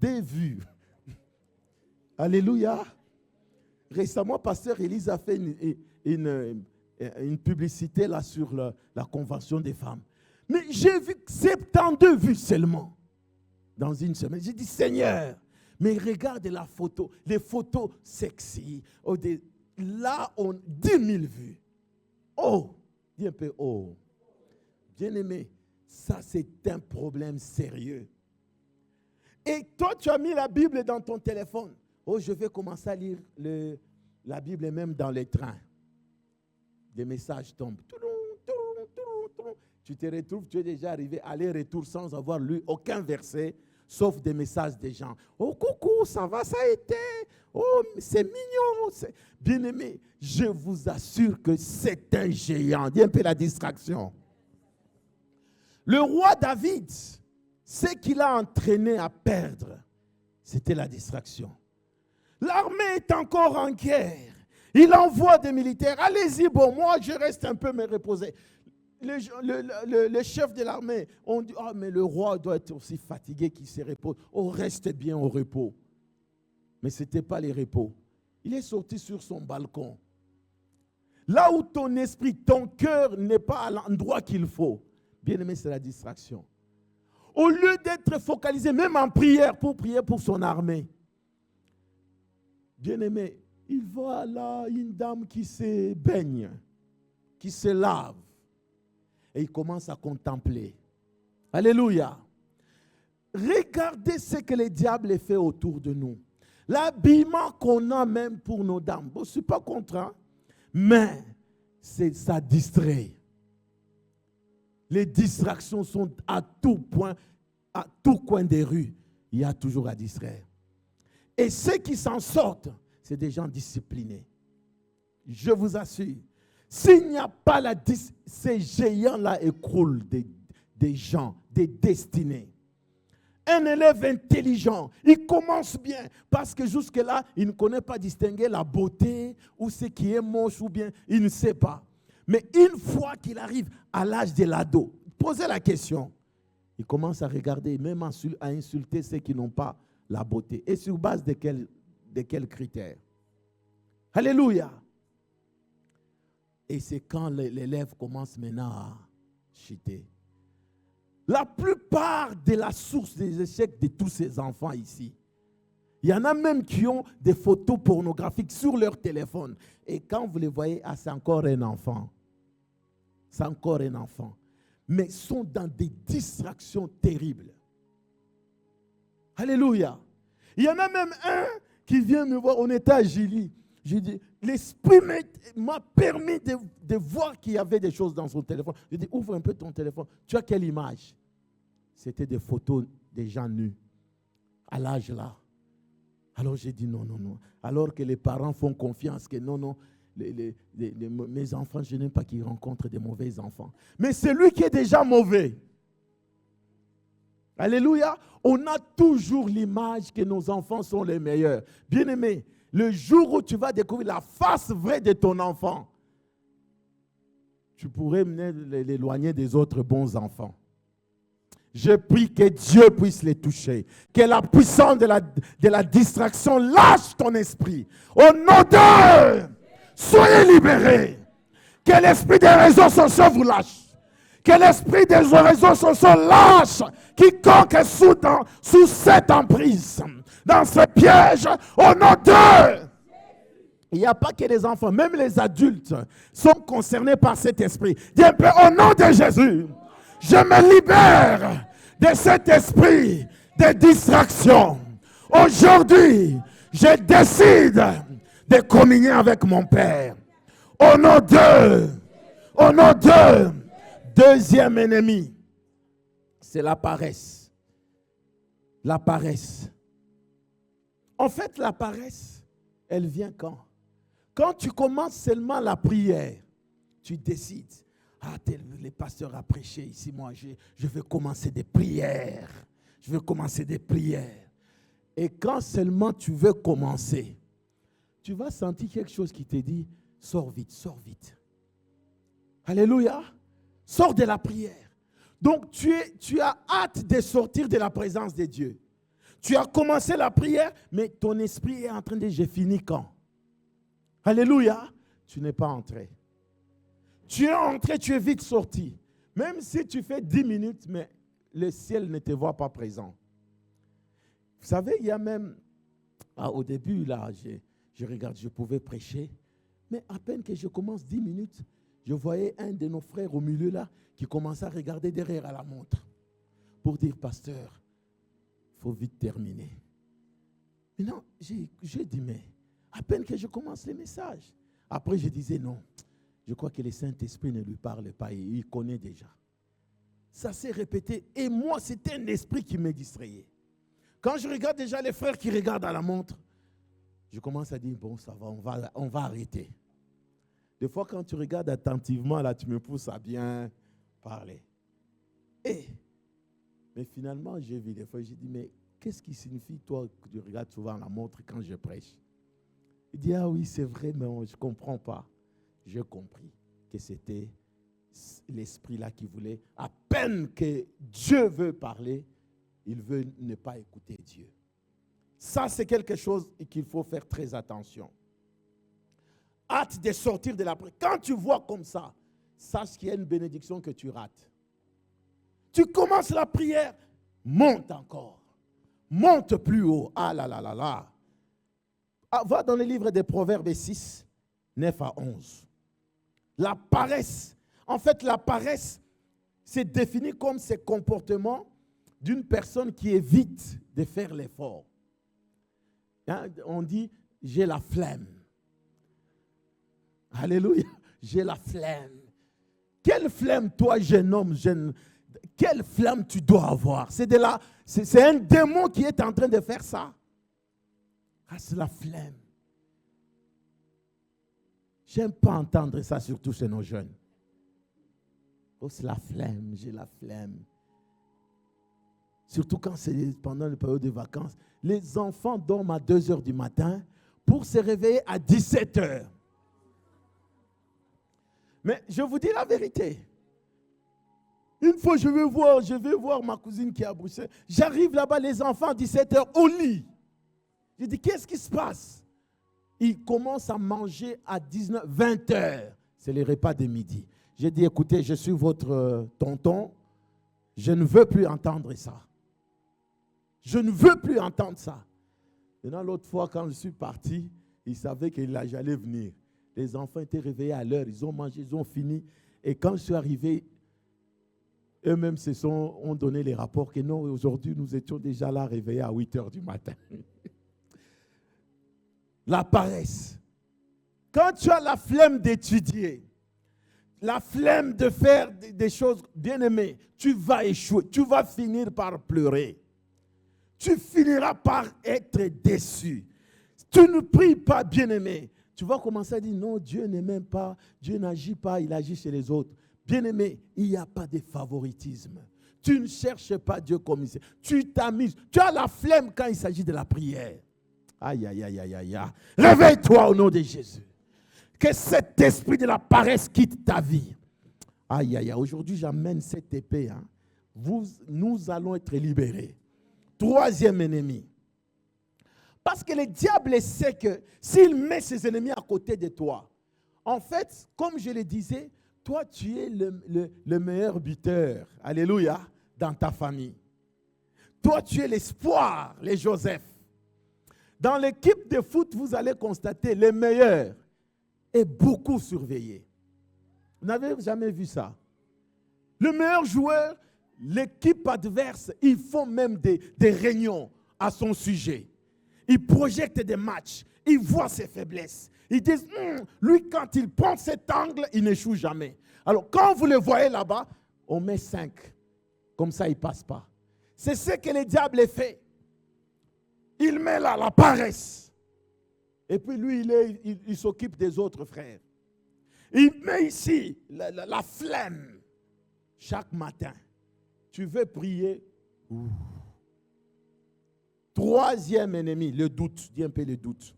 vues. Alléluia. Récemment, pasteur Élise a fait une publicité là sur la convention des femmes. Mais j'ai vu 72 vues seulement dans une semaine. J'ai dit, Seigneur, mais regarde la photo, les photos sexy. Là, on 10 000 vues. Oh, dis un peu, oh. Bien-aimé, ça c'est un problème sérieux. Et toi, tu as mis la Bible dans ton téléphone. Oh, je vais commencer à lire la Bible même dans les trains. Des messages tombent. Tu te retrouves, tu es déjà arrivé aller-retour sans avoir lu aucun verset, sauf des messages des gens. Oh, coucou, ça va, ça a été. Oh, c'est mignon. Bien-aimé, je vous assure que c'est un géant. Dis un peu la distraction. Le roi David, ce qu'il a entraîné à perdre, c'était la distraction. L'armée est encore en guerre. Il envoie des militaires. Allez-y, bon, moi, je reste un peu me reposer. Le chef de l'armée, on dit, oh, mais le roi doit être aussi fatigué qu'il se repose. Oh, reste bien au repos. Mais ce n'était pas les repos. Il est sorti sur son balcon. Là où ton esprit, ton cœur n'est pas à l'endroit qu'il faut. Bien aimé, c'est la distraction. Au lieu d'être focalisé, même en prière, pour prier pour son armée. Bien aimé, il voit là une dame qui se baigne, qui se lave. Et il commence à contempler. Alléluia. Regardez ce que le diable fait autour de nous. L'habillement qu'on a même pour nos dames. Bon, je ne suis pas contre, hein, mais ça distrait. Les distractions sont à tout point, à tout coin des rues. Il y a toujours à distraire. Et ceux qui s'en sortent, c'est des gens disciplinés. Je vous assure. S'il n'y a pas ces géants-là écroulent des gens, des destinées. Un élève intelligent, il commence bien parce que jusque-là, il ne connaît pas distinguer la beauté ou ce qui est moche ou bien, il ne sait pas. Mais une fois qu'il arrive à l'âge de l'ado, posez la question, il commence à regarder, même à insulter ceux qui n'ont pas la beauté. Et sur base de quels critères? Alléluia. Et c'est quand l'élève commence maintenant à chuter. La plupart de la source des échecs de tous ces enfants ici, il y en a même qui ont des photos pornographiques sur leur téléphone. Et quand vous les voyez, ah, c'est encore un enfant. C'est encore un enfant. Mais sont dans des distractions terribles. Alléluia. Il y en a même un qui vient me voir, on était à Gilly. J'ai dit, l'esprit m'a permis de voir qu'il y avait des choses dans son téléphone. J'ai dit, ouvre un peu ton téléphone. Tu as quelle image? C'était des photos des gens nus, à l'âge là. Alors j'ai dit, non. Alors que les parents font confiance que non, mes enfants, je n'aime pas qu'ils rencontrent des mauvais enfants. Mais c'est lui qui est déjà mauvais. Alléluia. On a toujours l'image que nos enfants sont les meilleurs. Bien-aimé, le jour où tu vas découvrir la face vraie de ton enfant, tu pourrais l'éloigner des autres bons enfants. Je prie que Dieu puisse les toucher. Que la puissance de la distraction lâche ton esprit. Au nom de soyez libérés. Que l'esprit des réseaux sociaux vous lâche. Que l'esprit des réseaux sociaux lâche quiconque est sous cette emprise. Dans ce piège, au nom de... Il n'y a pas que les enfants, même les adultes sont concernés par cet esprit. Dis un peu, au nom de Jésus, je me libère de cet esprit de distraction. Aujourd'hui, je décide de communier avec mon Père. Au nom de, deuxième ennemi, c'est la paresse. La paresse. En fait, la paresse, elle vient quand? Quand tu commences seulement la prière, tu décides. Ah, le pasteur a prêché ici, moi je vais commencer des prières. Je vais commencer des prières. Et quand seulement tu veux commencer, tu vas sentir quelque chose qui te dit, sors vite, sors vite. Alléluia. Sors de la prière. Donc tu as hâte de sortir de la présence de Dieu. Tu as commencé la prière, mais ton esprit est en train de dire, j'ai fini quand? Alléluia. Tu n'es pas entré. Tu es entré, tu es vite sorti. Même si tu fais 10 minutes, mais le ciel ne te voit pas présent. Vous savez, il y a même, au début, là, je regarde, je pouvais prêcher, mais à peine que je commence 10 minutes, je voyais un de nos frères au milieu là, qui commençait à regarder derrière à la montre, pour dire, pasteur, il faut vite terminer. Maintenant, j'ai dit, mais à peine que je commence les messages. Après, je disais, non, je crois que le Saint-Esprit ne lui parle pas, et il connaît déjà. Ça s'est répété, et moi, c'était un esprit qui me distrayait. Quand je regarde déjà les frères qui regardent à la montre, je commence à dire, bon, ça va, on va arrêter. Des fois, quand tu regardes attentivement, là, tu me pousses à bien parler. Mais finalement, j'ai vu des fois, j'ai dit, mais qu'est-ce qui signifie, toi, que tu regardes souvent la montre quand je prêche? Il dit, ah oui, c'est vrai, mais je ne comprends pas. J'ai compris que c'était l'esprit là qui voulait, à peine que Dieu veut parler, il veut ne pas écouter Dieu. Ça, c'est quelque chose qu'il faut faire très attention. Hâte de sortir de la prière. Quand tu vois comme ça, sache qu'il y a une bénédiction que tu rates. Tu commences la prière, monte encore. Monte plus haut. Ah là là là là. Va dans le livre des Proverbes 6, 9 à 11. La paresse. En fait, la paresse, c'est défini comme ce comportement d'une personne qui évite de faire l'effort. Hein, on dit, j'ai la flemme. Alléluia, j'ai la flemme. Quelle flemme, toi, jeune homme, quelle flemme tu dois avoir? C'est un démon qui est en train de faire ça. Ah, c'est la flemme. J'aime pas entendre ça, surtout chez nos jeunes. Oh, c'est la flemme, j'ai la flemme. Surtout quand c'est pendant la période de vacances. Les enfants dorment à 2 heures du matin pour se réveiller à 17 heures. Mais je vous dis la vérité. Une fois, je vais voir ma cousine qui est à Bruxelles. J'arrive là-bas, les enfants à 17 heures au lit. Je dis, qu'est-ce qui se passe? Ils commencent à manger à 19, 20 heures. C'est les repas de midi. J'ai dit, écoutez, je suis votre tonton. Je ne veux plus entendre ça. Je ne veux plus entendre ça. Maintenant, l'autre fois, quand je suis parti, ils savaient que j'allais venir. Les enfants étaient réveillés à l'heure. Ils ont mangé, ils ont fini. Et quand je suis arrivé, eux-mêmes ont donné les rapports que non, aujourd'hui, nous étions déjà là réveillés à 8 heures du matin. La paresse. Quand tu as la flemme d'étudier, la flemme de faire des choses bien aimées, tu vas échouer. Tu vas finir par pleurer. Tu finiras par être déçu. Tu ne pries pas, bien-aimé. Tu vas commencer à dire, non, Dieu ne m'aime pas, Dieu n'agit pas, il agit chez les autres. Bien-aimé, il n'y a pas de favoritisme. Tu ne cherches pas Dieu comme il sait. Tu t'amuses. Tu as la flemme quand il s'agit de la prière. Aïe, aïe, aïe, aïe, aïe. Réveille-toi au nom de Jésus. Que cet esprit de la paresse quitte ta vie. Aïe, aïe, aïe. Aujourd'hui, j'amène cette épée. Hein. Nous allons être libérés. 3e ennemi. Parce que le diable sait que s'il met ses ennemis à côté de toi, en fait, comme je le disais, toi, tu es le meilleur buteur, alléluia, dans ta famille. Toi, tu es l'espoir, les Joseph. Dans l'équipe de foot, vous allez constater les meilleurs est beaucoup surveillé. Vous n'avez jamais vu ça? Le meilleur joueur, l'équipe adverse, ils font même des réunions à son sujet. Ils projettent des matchs. Ils voient ses faiblesses. Ils disent, lui, quand il prend cet angle, il n'échoue jamais. Alors, quand vous le voyez là-bas, on met 5. Comme ça, il ne passe pas. C'est ce que le diable fait. Il met là la paresse. Et puis lui, il s'occupe des autres frères. Il met ici la flemme. Chaque matin, tu veux prier. Ouh. Troisième ennemi, le doute. Dis un peu le doute.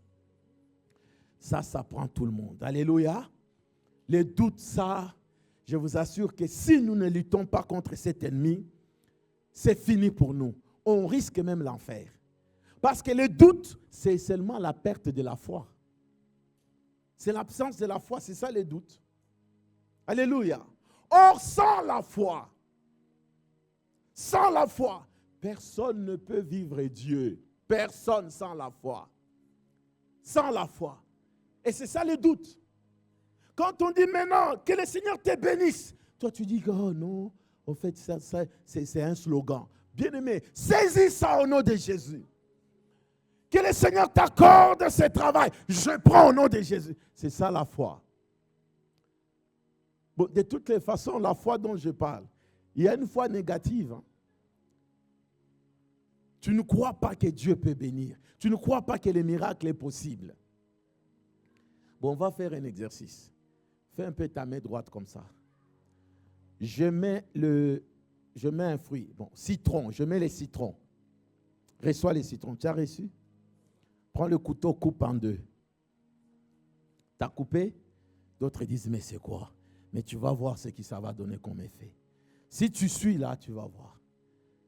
Ça prend tout le monde. Alléluia. Le doute, ça, je vous assure que si nous ne luttons pas contre cet ennemi, c'est fini pour nous. On risque même l'enfer. Parce que le doute, c'est seulement la perte de la foi. C'est l'absence de la foi, c'est ça le doute. Alléluia. Or, sans la foi, personne ne peut vivre Dieu. Personne sans la foi. Sans la foi. Et c'est ça le doute. Quand on dit maintenant que le Seigneur te bénisse, toi tu dis, oh non, en fait, ça c'est un slogan. Bien-aimé, saisis ça au nom de Jésus. Que le Seigneur t'accorde ce travail. Je prends au nom de Jésus. C'est ça la foi. Bon, de toutes les façons, la foi dont je parle, il y a une foi négative. Hein. Tu ne crois pas que Dieu peut bénir. Tu ne crois pas que le miracle est possible. Bon, on va faire un exercice. Fais un peu ta main droite comme ça. Je mets un fruit. Bon, citron. Je mets les citrons. Reçois les citrons. Tu as reçu? Prends le couteau, coupe en deux. Tu as coupé? D'autres disent, mais c'est quoi? Mais tu vas voir ce que ça va donner comme effet. Si tu suis là, tu vas voir.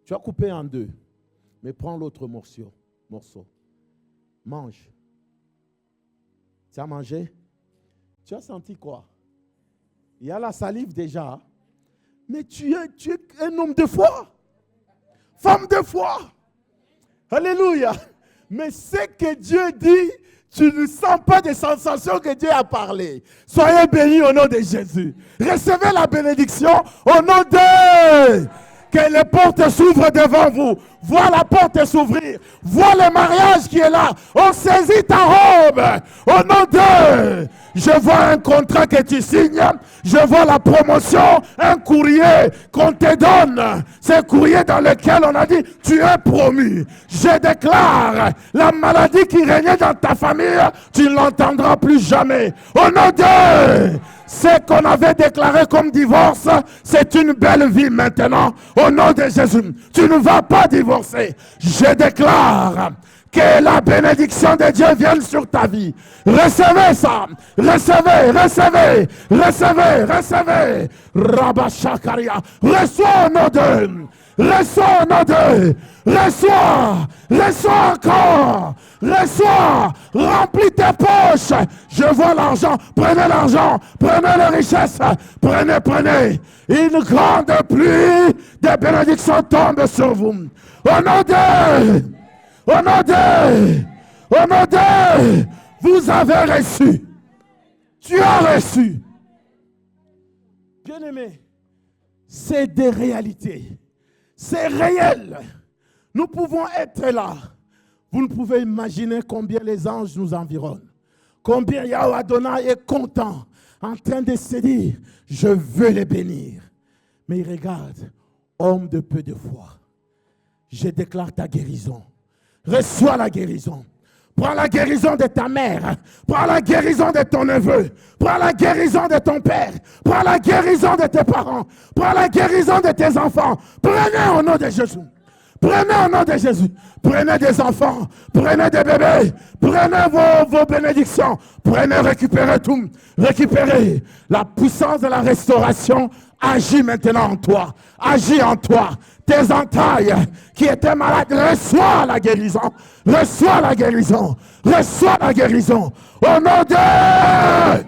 Tu as coupé en deux. Mais prends l'autre morceau. Mange. Tu as mangé? Tu as senti quoi? Il y a la salive déjà. Mais tu es un homme de foi. Femme de foi. Alléluia. Mais ce que Dieu dit, tu ne sens pas des sensations que Dieu a parlé. Soyez bénis au nom de Jésus. Recevez la bénédiction au nom de... Que les portes s'ouvrent devant vous. Vois la porte s'ouvrir. Vois le mariage qui est là. On saisit ta robe. Au nom de... Je vois un contrat que tu signes. Je vois la promotion. Un courrier qu'on te donne. C'est un courrier dans lequel on a dit, tu es promu. Je déclare, la maladie qui régnait dans ta famille, tu ne l'entendras plus jamais. Au nom de... Ce qu'on avait déclaré comme divorce, c'est une belle vie maintenant. Au nom de Jésus, tu ne vas pas divorcer. Je déclare que la bénédiction de Dieu vienne sur ta vie. Recevez ça. Recevez. Rabba Shakaria. Reçois au nom de... Reçois au nom de... Reçois encore. Reçois, remplis tes poches. Je vois l'argent. Prenez l'argent. Prenez les richesses. Prenez. Une grande pluie de bénédictions tombe sur vous. Au nom de, vous avez reçu. Tu as reçu. Bien-aimé, c'est des réalités. C'est réel. Nous pouvons être là. Vous ne pouvez imaginer combien les anges nous environnent. Combien Yahweh Adonai est content, en train de se dire, je veux les bénir. Mais regarde, homme de peu de foi, je déclare ta guérison. Reçois la guérison. Prends la guérison de ta mère. Prends la guérison de ton neveu. Prends la guérison de ton père. Prends la guérison de tes parents. Prends la guérison de tes enfants. Prenez au nom de Jésus. Prenez au nom de Jésus. Prenez des enfants. Prenez des bébés. Prenez vos bénédictions. Prenez, récupérez tout. Récupérez. La puissance de la restauration agit maintenant en toi. Agis en toi. Tes entailles qui étaient malades, reçois la guérison. Reçois la guérison. Reçois la guérison. Au nom de...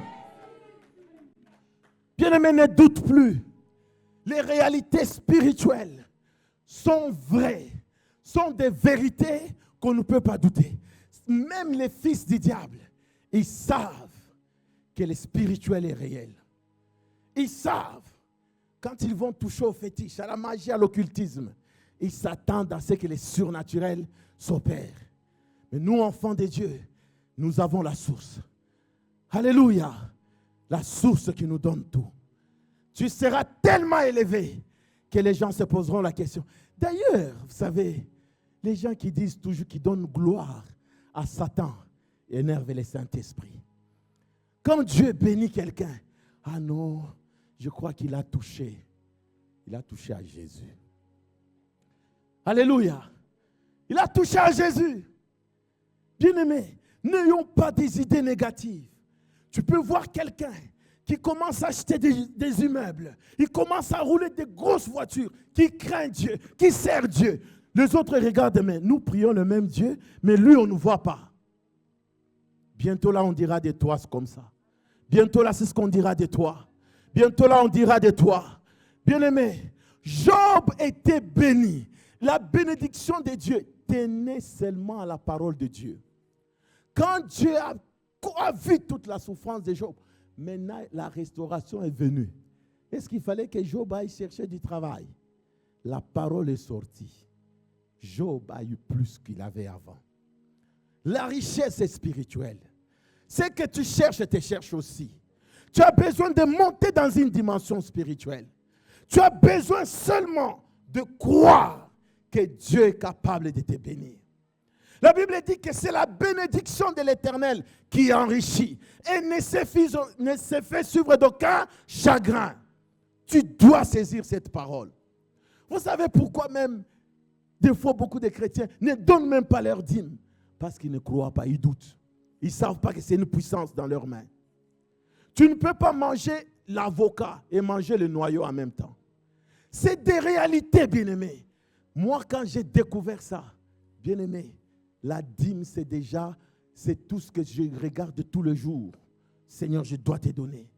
Bien-aimés, ne doute plus. Les réalités spirituelles sont vraies, sont des vérités qu'on ne peut pas douter. Même les fils du diable, ils savent que le spirituel est réel. Ils savent, quand ils vont toucher au fétiche, à la magie, à l'occultisme, ils s'attendent à ce que les surnaturels s'opèrent. Mais nous, enfants de Dieu, nous avons la source. Alléluia, la source qui nous donne tout. Tu seras tellement élevé que les gens se poseront la question. D'ailleurs, vous savez, les gens qui disent toujours, qui donnent gloire à Satan, énerve le Saint-Esprit. Quand Dieu bénit quelqu'un, ah non, je crois qu'il a touché. Il a touché à Jésus. Alléluia. Il a touché à Jésus. Bien-aimés, n'ayons pas des idées négatives. Tu peux voir quelqu'un qui commence à acheter des immeubles, il commence à rouler des grosses voitures, qui craint Dieu, qui sert Dieu. Les autres regardent, mais nous prions le même Dieu, mais lui, on ne nous voit pas. Bientôt là, on dira de toi comme ça. Bientôt là, c'est ce qu'on dira de toi. Bientôt là, on dira de toi. Bien-aimé, Job était béni. La bénédiction de Dieu tenait seulement à la parole de Dieu. Quand Dieu a vu toute la souffrance de Job, maintenant la restauration est venue. Est-ce qu'il fallait que Job aille chercher du travail? La parole est sortie. Job a eu plus qu'il avait avant. La richesse est spirituelle. Ce que tu cherches, te cherches aussi. Tu as besoin de monter dans une dimension spirituelle. Tu as besoin seulement de croire que Dieu est capable de te bénir. La Bible dit que c'est la bénédiction de l'Éternel qui enrichit et ne se fait suivre d'aucun chagrin. Tu dois saisir cette parole. Vous savez pourquoi même, des fois, beaucoup de chrétiens ne donnent même pas leur dîme? Parce qu'ils ne croient pas, ils doutent. Ils ne savent pas que c'est une puissance dans leurs mains. Tu ne peux pas manger l'avocat et manger le noyau en même temps. C'est des réalités, bien-aimés. Moi, quand j'ai découvert ça, bien-aimé, la dîme, c'est tout ce que je regarde tous les jours. Seigneur, je dois te donner.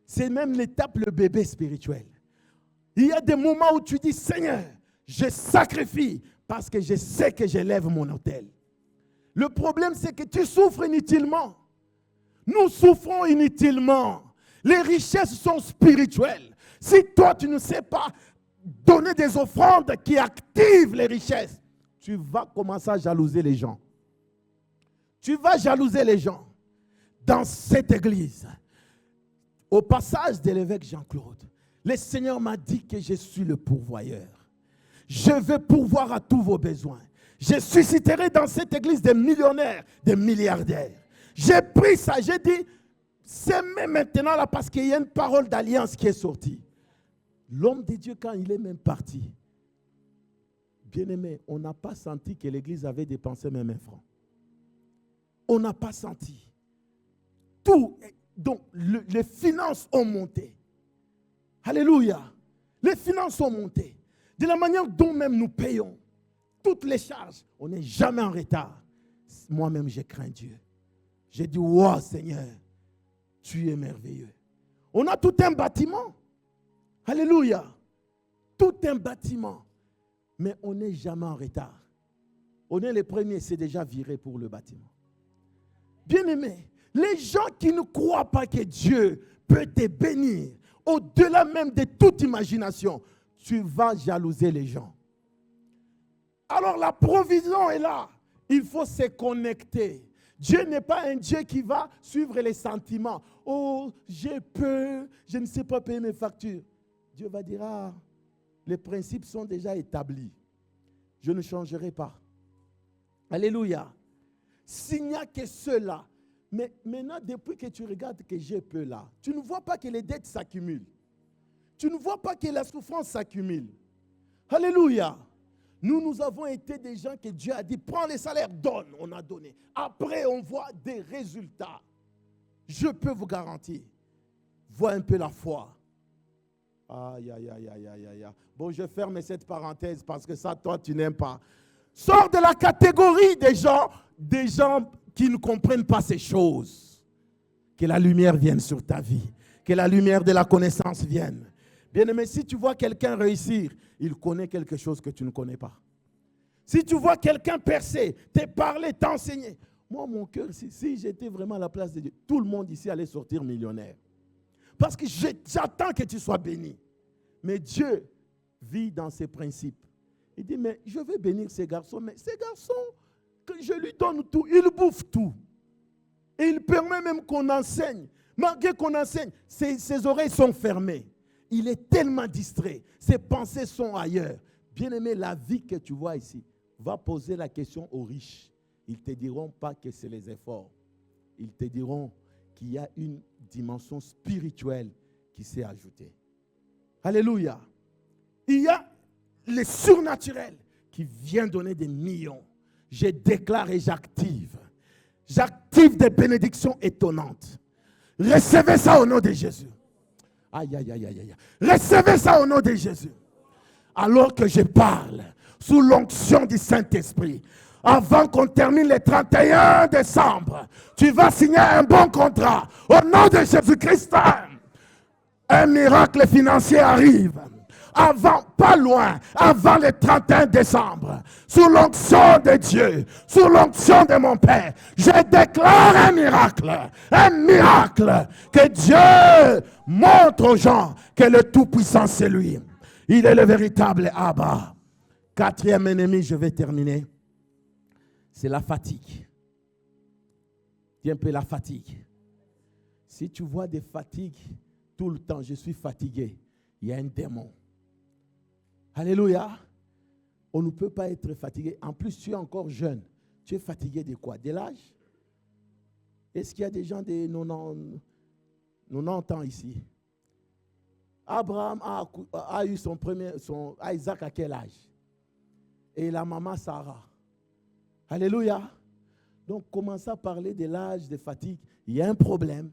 C'est même l'étape, le bébé spirituel. Il y a des moments où tu dis, Seigneur, je sacrifie parce que je sais que j'élève mon autel. Le problème, c'est que tu souffres inutilement. Nous souffrons inutilement. Les richesses sont spirituelles. Si toi, tu ne sais pas donner des offrandes qui activent les richesses, tu vas commencer à jalouser les gens. Tu vas jalouser les gens. Dans cette église, au passage de l'évêque Jean-Claude, le Seigneur m'a dit que je suis le pourvoyeur. Je vais pourvoir à tous vos besoins. Je susciterai dans cette église des millionnaires, des milliardaires. J'ai pris ça, j'ai dit, c'est maintenant là parce qu'il y a une parole d'alliance qui est sortie. L'homme de Dieu, quand il est même parti, bien-aimé, on n'a pas senti que l'église avait dépensé même un franc. On n'a pas senti. Tout, donc les finances ont monté. Alléluia. Les finances ont monté. De la manière dont même nous payons toutes les charges, on n'est jamais en retard. Moi-même, j'ai craint Dieu. J'ai dit, wow, Seigneur, tu es merveilleux. On a tout un bâtiment. Alléluia. Tout un bâtiment. Mais on n'est jamais en retard. On est les premiers, c'est déjà viré pour le bâtiment. Bien-aimés, les gens qui ne croient pas que Dieu peut te bénir, au-delà même de toute imagination, tu vas jalouser les gens. Alors la provision est là. Il faut se connecter. Dieu n'est pas un Dieu qui va suivre les sentiments. Oh, j'ai peur, je ne sais pas payer mes factures. Dieu va dire, ah, les principes sont déjà établis. Je ne changerai pas. Alléluia. S'il n'y a que cela, mais maintenant, depuis que tu regardes que j'ai peur là, tu ne vois pas que les dettes s'accumulent. Tu ne vois pas que la souffrance s'accumule. Alléluia. Nous avons été des gens que Dieu a dit, prends les salaires, donne, on a donné. Après, on voit des résultats. Je peux vous garantir. Vois un peu la foi. Aïe, aïe, aïe, aïe, aïe, aïe. Bon, je ferme cette parenthèse parce que ça, toi, tu n'aimes pas. Sors de la catégorie des gens qui ne comprennent pas ces choses. Que la lumière vienne sur ta vie. Que la lumière de la connaissance vienne. Bien-aimé, si tu vois quelqu'un réussir, il connaît quelque chose que tu ne connais pas. Si tu vois quelqu'un percer, te parler, t'enseigner. Moi, mon cœur, si j'étais vraiment à la place de Dieu, tout le monde ici allait sortir millionnaire. Parce que j'attends que tu sois béni. Mais Dieu vit dans ses principes. Il dit, mais je vais bénir ces garçons. Mais ces garçons, que je lui donne tout, ils bouffent tout. Et il permet même qu'on enseigne. Malgré qu'on enseigne, ses oreilles sont fermées. Il est tellement distrait. Ses pensées sont ailleurs. Bien-aimé, la vie que tu vois ici, va poser la question aux riches. Ils ne te diront pas que c'est les efforts. ils te diront qu'il y a une dimension spirituelle qui s'est ajoutée. Alléluia. Il y a le surnaturel qui vient donner des millions. Je déclare et j'active. J'active des bénédictions étonnantes. Recevez ça au nom de Jésus. Aïe, aïe, aïe, aïe, aïe. Recevez ça au nom de Jésus. Alors que je parle, sous l'onction du Saint-Esprit, avant qu'on termine le 31 décembre, tu vas signer un bon contrat. Au nom de Jésus-Christ, un miracle financier arrive. Avant, pas loin, avant le 31 décembre, sous l'onction de Dieu, sous l'onction de mon Père, je déclare un miracle, que Dieu montre aux gens que le Tout-Puissant c'est lui. Il est le véritable Abba. Quatrième ennemi, je vais terminer, c'est la fatigue. Dis un peu la fatigue. Si tu vois des fatigues tout le temps, je suis fatigué, il y a un démon. Alléluia. On ne peut pas être fatigué. En plus, tu es encore jeune. Tu es fatigué de quoi? De l'âge? Est-ce qu'il y a des gens de 90 ans ici? Abraham a eu son Isaac à quel âge? Et la maman Sarah. Alléluia. Donc, commence à parler de l'âge de fatigue. Il y a un problème.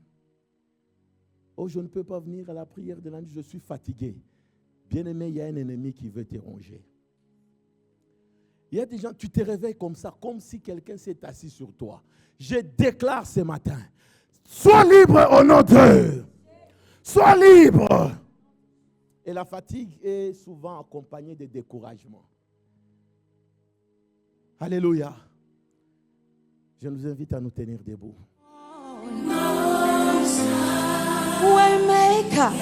Oh, je ne peux pas venir à la prière de la nuit, je suis fatigué. Bien-aimé, il y a un ennemi qui veut te ronger. Il y a des gens, tu te réveilles comme ça, comme si quelqu'un s'est assis sur toi. Je déclare ce matin, sois libre au nom de Dieu. Sois libre. Et la fatigue est souvent accompagnée de découragement. Alléluia. Je nous invite à nous tenir debout. Waymaker,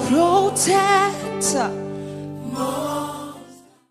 protector,